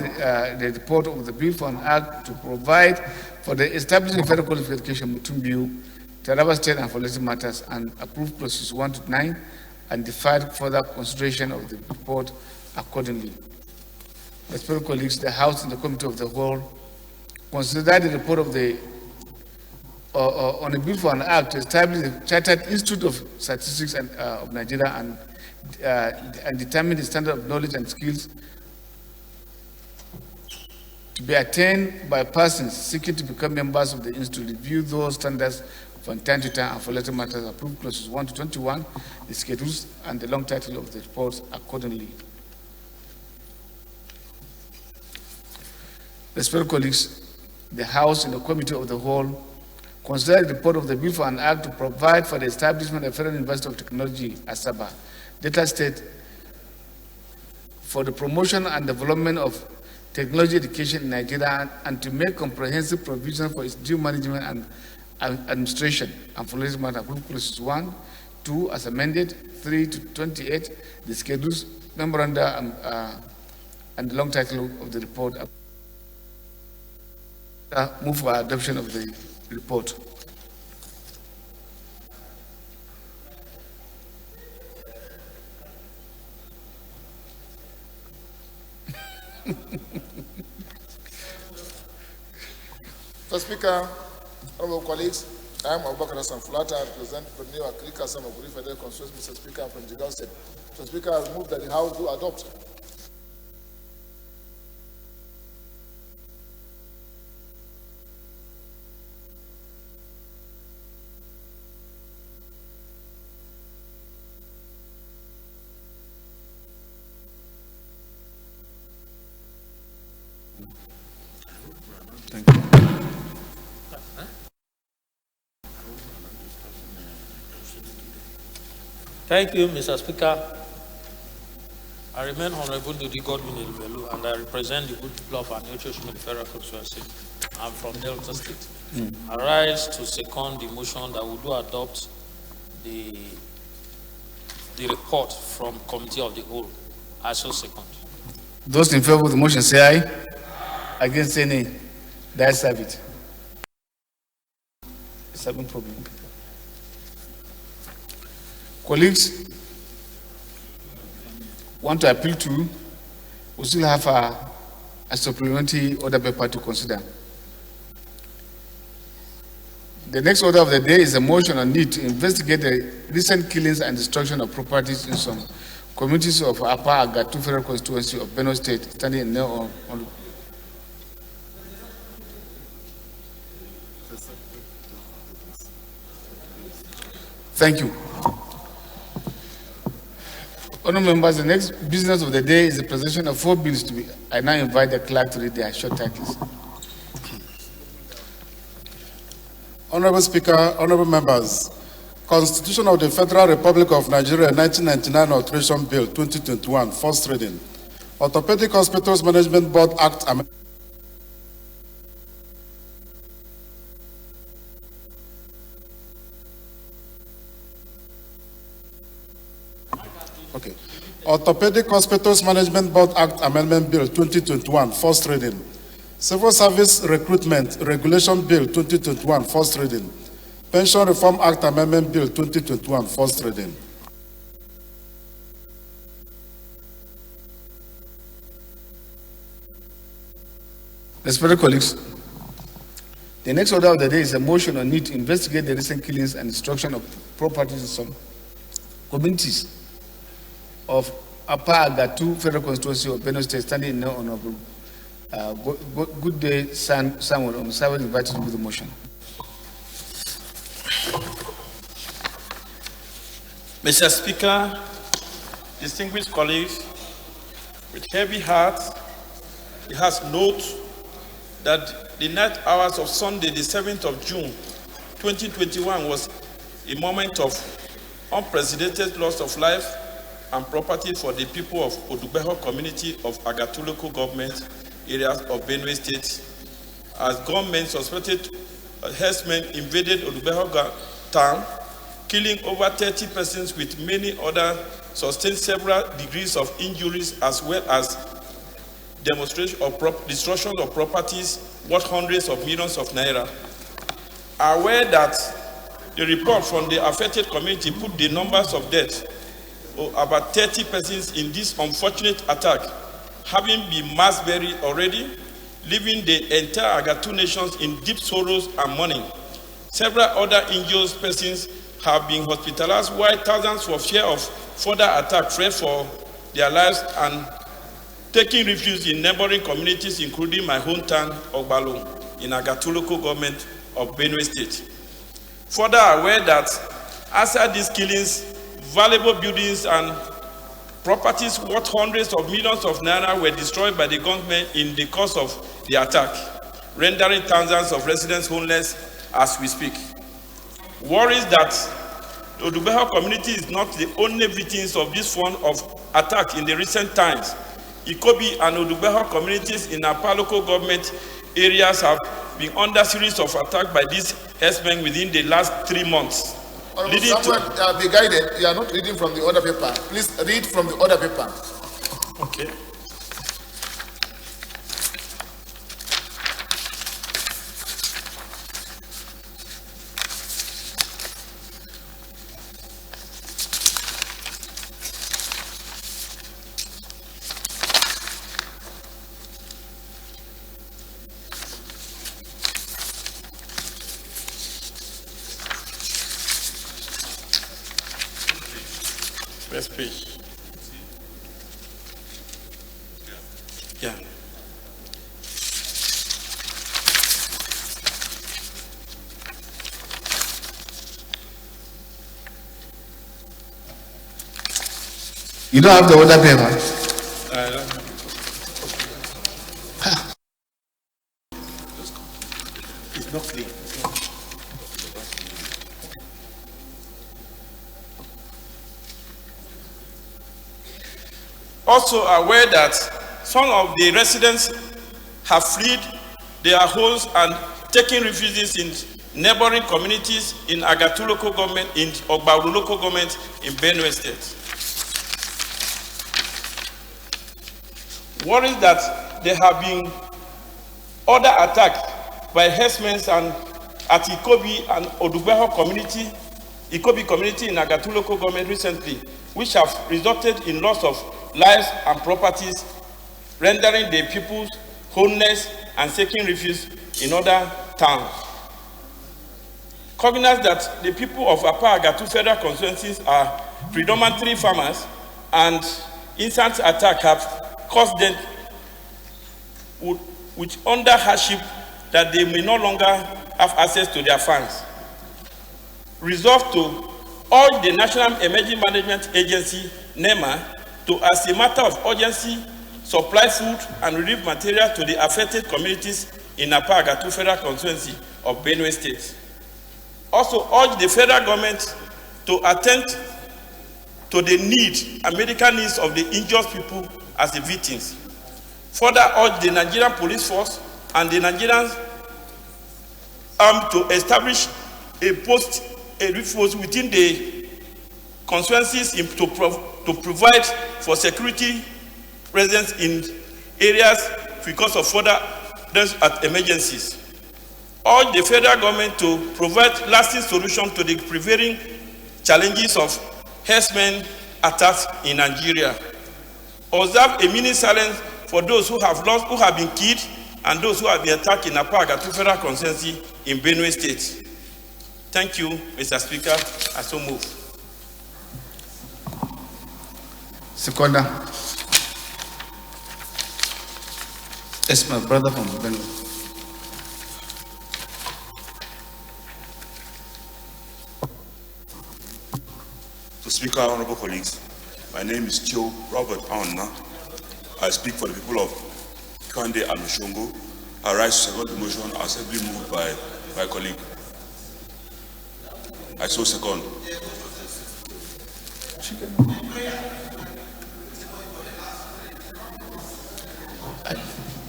the report of the bill for an act to provide for the establishing federal qualification Mutumbiu, Taraba State, and for related matters, and approved clauses 1 to 9, and deferred further consideration of the report accordingly. Respected colleagues, the House and the Committee of the Whole considered the report of the on a bill for an act to establish the Chartered Institute of Statistics of Nigeria and determine the standard of knowledge and skills to be attained by persons seeking to become members of the institute, review those standards from time to time, and for later matters approve clauses 1 to 21, the schedules and the long title of the reports accordingly. Respected colleagues, the House in the Committee of the Whole consider the report of the bill for an act to provide for the establishment of Federal University of Technology, Asaba, Delta State, for the promotion and development of technology education in Nigeria and to make comprehensive provision for its due management and administration, and for later matter approve clauses 1, 2 as amended, 3 to 28, the schedules, memoranda, and the long title of the report. Move for adoption of the report. Mr. Speaker, honorable colleagues, I am Abubakar Fulata. I represent Plenary 10th Federal Constituency. Mr. Speaker, from Jigawa State. Mr. Speaker, I move that the House do adopt. Thank you. Thank you, Mr. Speaker. I remain Honorable Dudi Godwin Elmelu, and I represent the good people of Aniocho Federal Constituency. I'm from Delta State. I rise to second the motion that we do adopt the report from Committee of the Whole. I so second. Those in favor of the motion say aye. Against say nay. The ayes have it. It's having problem. Colleagues, want to appeal to, we still have a supplementary order paper to consider. The next order of the day is a motion on need to investigate the recent killings and destruction of properties in some communities of Upper Agatu Federal Constituency of Benue State, standing now on. Thank you. Honourable members, the next business of the day is the presentation of 4 bills to be. I now invite the clerk to read their short titles. Honorable Speaker, honorable members, Constitution of the Federal Republic of Nigeria 1999 Alteration Bill 2021, first reading. Orthopedic Hospitals Management Board Act. Okay. Orthopedic Hospitals Management Board Act Amendment Bill 2021, first reading. Civil Service Recruitment Regulation Bill 2021, first reading. Pension Reform Act Amendment Bill 2021, first reading. Respected colleagues, the next order of the day is a motion on need to investigate the recent killings and destruction of properties in some communities of Upper Agatu Federal Constituency of Benue State, standing in now honorable. Good day, Samuel. Samuel invited to do the motion. Mr. Speaker, distinguished colleagues, with heavy heart, it has note that the night hours of Sunday, the 7th of June, 2021 was a moment of unprecedented loss of life and property for the people of Odugbeho community of Agatu local government areas of Benue State, as government suspected herdsmen invaded Odugbeho town, killing over 30 persons, with many others sustained several degrees of injuries, as well as destruction of properties worth hundreds of millions of naira. Aware that the report from the affected community put the numbers of deaths about 30 persons in this unfortunate attack having been mass buried already, leaving the entire Agatu nations in deep sorrows and mourning. Several other injured persons have been hospitalized, while thousands, for fear of further attack, fled for their lives and taking refuge in neighboring communities, including my hometown, Ogbalo, in Agatu local government of Benue State. Further aware that after these killings, valuable buildings and properties worth hundreds of millions of naira were destroyed by the gunmen in the course of the attack, rendering thousands of residents homeless as we speak. Worries that the Odubeho community is not the only victims of this form of attack in the recent times. Ikobi and Odubeho communities in Apa local government areas have been under series of attacks by these herdsmen within the last 3 months. Someone be guided. You are not reading from the order paper. Please read from the order paper. Okay. First page. Yeah. You don't have the order paper? I don't have it. It's not clear. Also aware that some of the residents have fled their homes and taken refuges in neighboring communities in Agatu local government, in Ogbaru local government in Benue State. Worries that there have been other attacks by herdsmen and at Ikobi and Odubeho community, Ikobi community in Agatu local government recently, which have resulted in loss of lives and properties, rendering the people homeless and seeking refuge in other towns. Cognizant that the people of Apa Agatu federal constituencies are predominantly farmers and instant attack have caused them with under hardship that they may no longer have access to their funds. Resolved to urge the National Emergency Management Agency, NEMA, to, as a matter of urgency, supply food and relief material to the affected communities in Apa Agatu federal constituency of Benue State. Also urge the federal government to attend to the need and medical needs of the injured people as the victims. Further urge the Nigerian police force and the Nigerian army to establish a post within the constituencies to provide for security presence in areas because of further at emergencies. Urge the federal government to provide lasting solutions to the prevailing challenges of herdsmen attacks in Nigeria. Observe a minute silence for those who have lost, who have been killed, and those who have been attacked in Apa Agatu federal constituency in Benue State. Thank you, Mr. Speaker. I so move. Seconder. Yes, my brother from Benue. Speaker, honorable colleagues, my name is Joe Robert Aonna. I speak for the people of Kande and Oshongo. I rise to second the motion as ably moved by my colleague. I so second.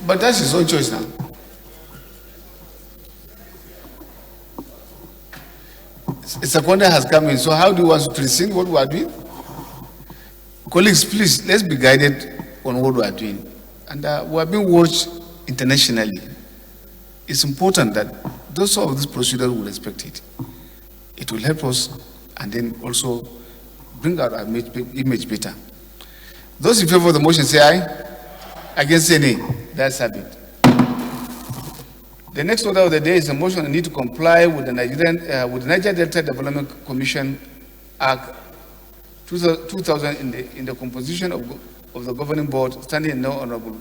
But that's his own choice now. A seconder has come in, so how do you want to rescind what we are doing? Colleagues, please, let's be guided on what we are doing. And we are being watched internationally. It's important that those of this procedure will respect it. It will help us and then also bring out our image better. Those in favor of the motion say aye. Against say nay. That's it. The next order of the day is a motion on need to comply with the Niger Delta Development Commission Act 2000 in the composition of the governing board, standing now Honorable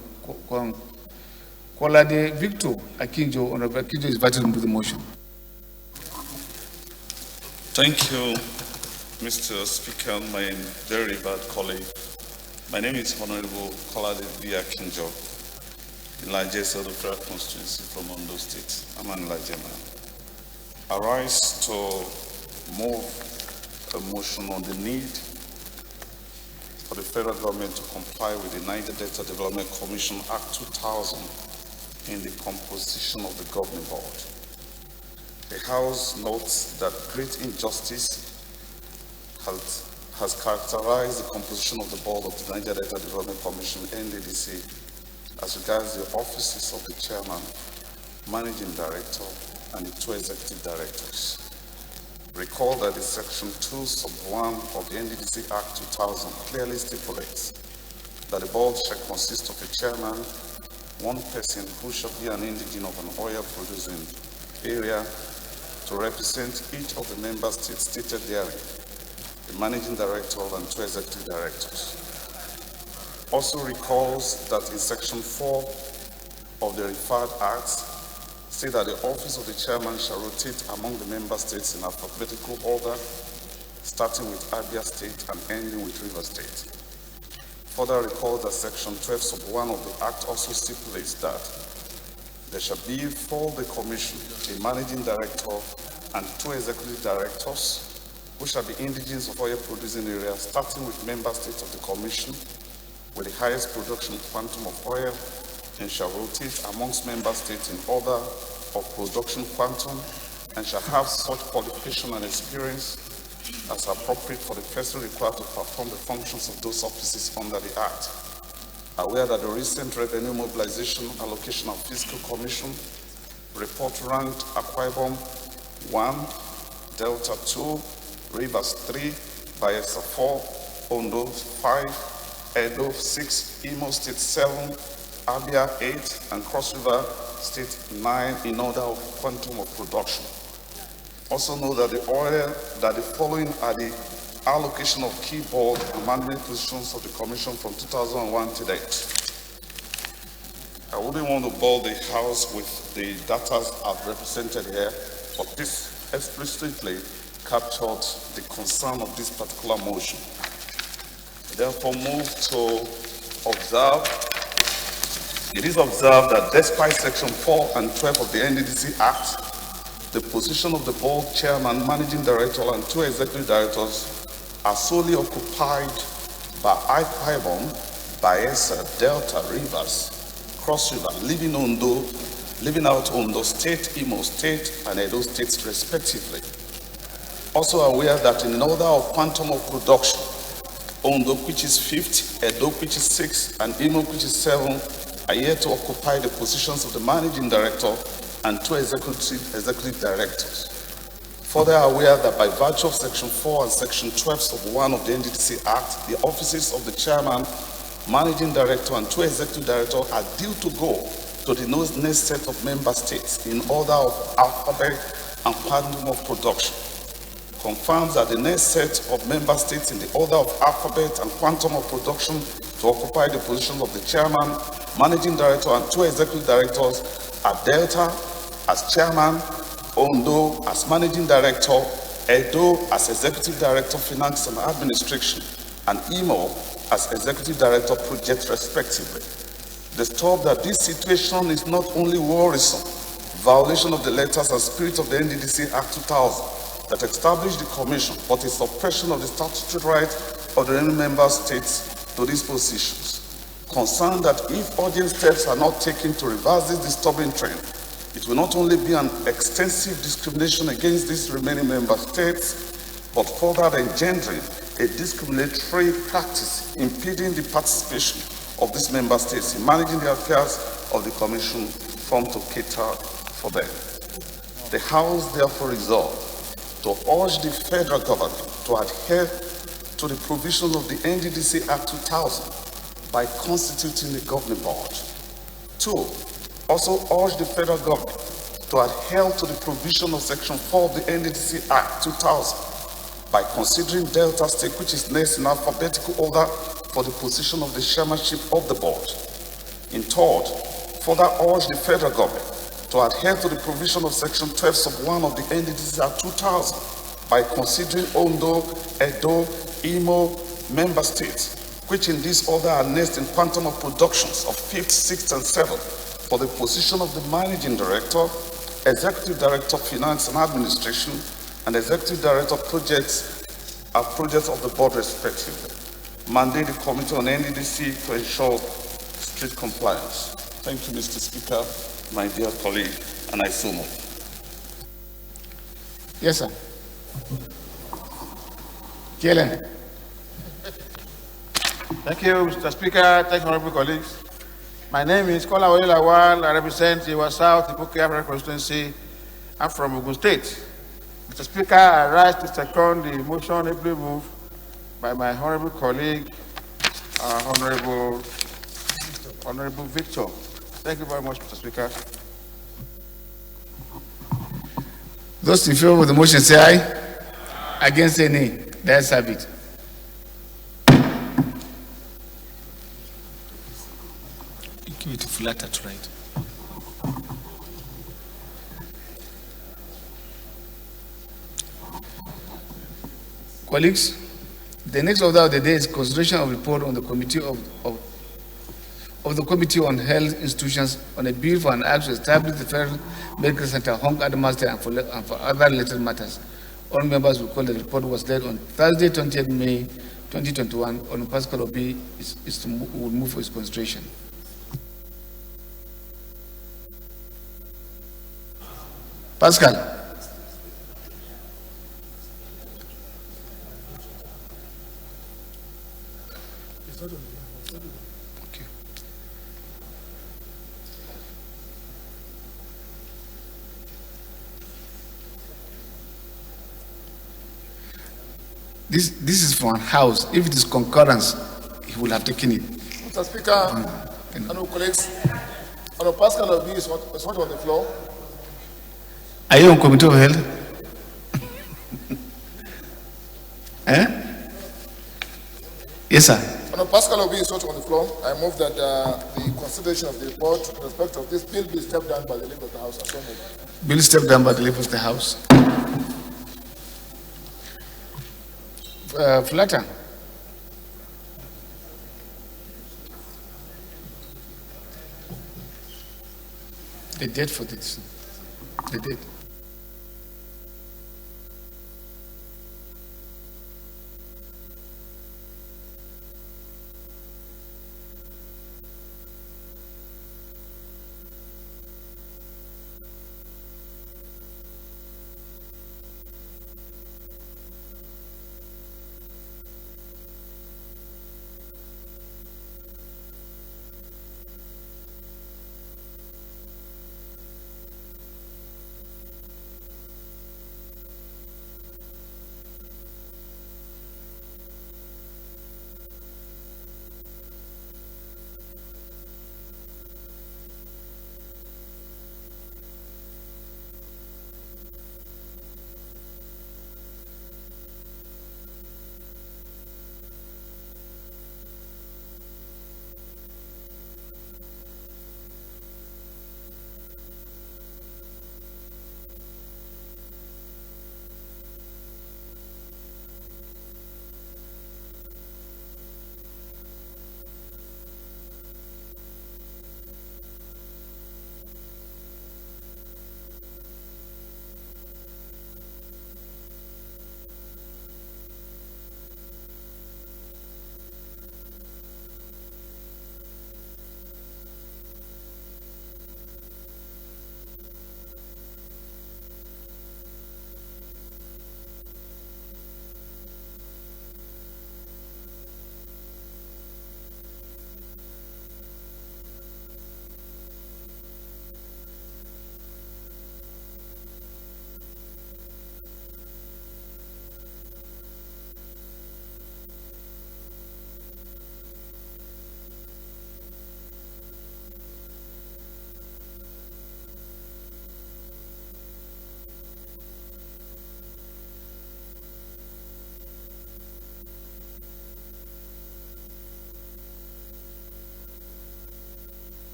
Kolade Victor Akinjo. Honorable Akinjo is invited into the motion. Thank you, Mr. Speaker, my very bad colleague. My name is Honorable Kolade V. Akinjo, Elijah Federal Constituency from Ondo State. I'm an Elijah man. I rise to move a motion on the need for the federal government to comply with the Niger Delta Development Commission Act 2000 in the composition of the governing board. The House notes that great injustice has characterized the composition of the board of the Niger Delta Development Commission, NDDC, as regards the offices of the chairman, managing director, and the 2 executive directors. Recall that the Section 2, Sub 1 of the NDDC Act 2000 clearly stipulates that the board shall consist of a chairman, one person who shall be an indigene of an oil-producing area to represent each of the member states stated therein, the managing director and 2 executive directors. Also recalls that in Section 4 of the referred acts, say that the office of the chairman shall rotate among the member states in alphabetical order, starting with Abia State and ending with River State. Further recall that Section 12 Sub 1 of the Act also stipulates that there shall be for the Commission a managing director and 2 executive directors who shall be indigenes of oil producing areas, starting with member states of the Commission with the highest production quantum of oil, and shall rotate amongst member states in order of production quantum, and shall have such qualification and experience as appropriate for the person required to perform the functions of those offices under the Act. Aware that the recent Revenue Mobilization, Allocation and Fiscal Commission report ranked Akwa Ibom 1, Delta 2, Rivers 3, Bayelsa 4, Ondo 5, Edo 6, Imo State 7, Abia 8, and Cross River State 9 in order of quantum of production. Also know that the following are the allocation of key board and management positions of the Commission from 2001 to date. I wouldn't want to bore the House with the data I've represented here, but this explicitly captured the concern of this particular motion. Therefore, move to observe. It is observed that despite Section 4 and 12 of the NDDC Act, the position of the board chairman, managing director, and 2 executive directors are solely occupied by Akwa Ibom, Bayelsa, Delta, Rivers, Cross River, leaving out Ondo State, Imo State, and Edo States respectively. Also aware that in order of quantum of production, Ondo, which is 5th, Edo, which is 6th, and Imo, which is 7th, are yet to occupy the positions of the managing director and 2 executive directors. Further aware that by virtue of Section 4 and Section 12 of 1 of the NDDC Act, the offices of the chairman, managing director, and 2 executive directors are due to go to the next set of member states in order of alphabet and quantum of production. Confirms that the next set of member states in the order of alphabet and quantum of production to occupy the position of the chairman, managing director, and 2 executive directors are Delta as chairman, Ondo as managing director, Edo as executive director, finance and administration, and Imo as executive director, project respectively. Disturbed that this situation is not only worrisome, violation of the letters and spirit of the NDDC Act 2000 that established the commission, but a suppression of the statutory right of the member states to these positions. Concerned that if urgent steps are not taken to reverse this disturbing trend, it will not only be an extensive discrimination against these remaining member states, but further engendering a discriminatory practice impeding the participation of these member states in managing the affairs of the Commission formed to cater for them. The House therefore resolved to urge the federal government to adhere to the provisions of the NDDC Act 2000 by constituting the governing board. 2. Also urge the federal government to adhere to the provision of Section 4 of the NDDC Act 2000 by considering Delta State, which is next in alphabetical order, for the position of the chairmanship of the board. In third, further urge the federal government to adhere to the provision of Section 12 sub 1 of the NDDC Act 2000 by considering Ondo, Edo, Imo, member states, which in this order are next in quantum of productions of 5th, 6th, and 7th, for the position of the managing director, executive director of finance and administration, and executive director of projects of the board respectively. Mandate the committee on NDDC to ensure strict compliance. Thank you, Mr. Speaker, my dear colleague, and I so move. Yes, sir. Kellen. Thank you, Mr. Speaker. Thank you, honorable colleagues. My name is Kola Lawal. I represent the South Ibuki constituency. I'm from Ogun State. Mr. Speaker, I rise to second the motion ably moved by my honorable colleague, Honorable Victor. Thank you very much, Mr. Speaker. Those in favor of the motion say aye. Against say nay. Let's have it. Give it to flatter to write. Colleagues, the next order of the day is consideration of report on the committee of the Committee on Health Institutions on a bill for an act to establish the Federal Medical Center, Hong Adamaste, and for other related matters. All members will call the report was led on Thursday, 20th May 2021. On Pascal Obi will move for his consideration. Pascal. Okay. This is for a house. If it is concurrence, he will have taken it. Mr. Speaker, honorable colleagues, Honorable Pascal Obi is not on the floor. Are you on Committee of Health? Yes, sir. Honorable Pascal Obi is not on the floor. I move that the consideration of the report in respect of this bill be stepped down by the leader of the House. So moved. Bill stepped down by the leader of the House. Flatter. The date for this. The date.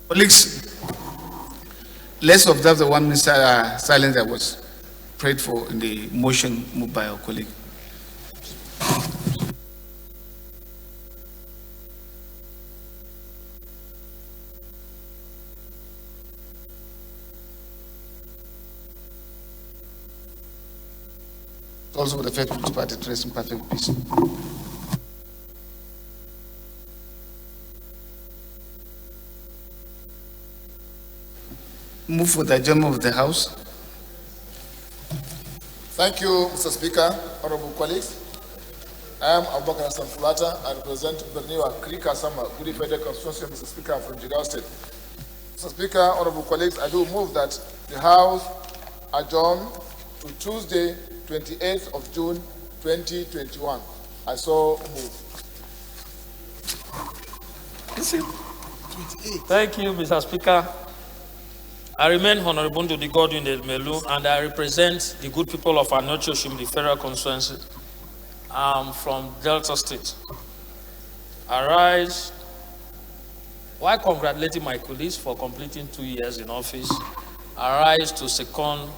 Colleagues, let's observe the 1 minute silence that was prayed for in the motion moved by our colleague. Also with the Faith People's Party to rest in perfect peace. Move for the adjournment of the House. Thank you, Mr. Speaker, honorable colleagues. I am Abubakar Hassan Fulata. I represent Berniwa Krika Sama, Gudi Federal Constituency, Mr. Speaker, I'm from Jigawa State. Mr. Speaker, honorable colleagues, I do move that the House adjourn to Tuesday, 28th of June, 2021. I so move. Thank you, Mr. Speaker. I remain Honorable Ndudi Godwin Elmelu, and I represent the good people of Anocho Shimli Federal Constituency. I'm from Delta State. I rise while congratulating my colleagues for completing 2 years in office. I rise to second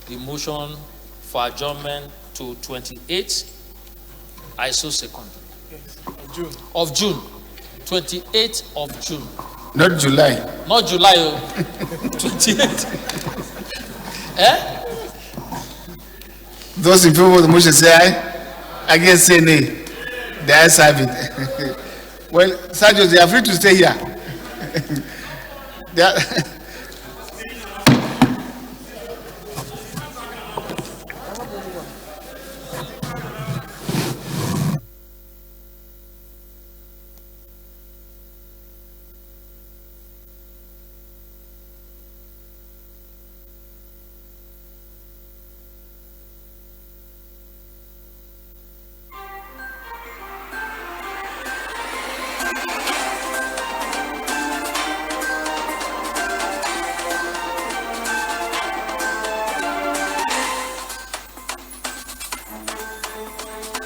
the motion for adjournment to 28th. I so second. Yes, of June. 28th of June. Not July. Not July, 28th. Eh? Those in favor of the motion say aye. Against say nay. The ayes have it. Well, Sergeant, they are free to stay here.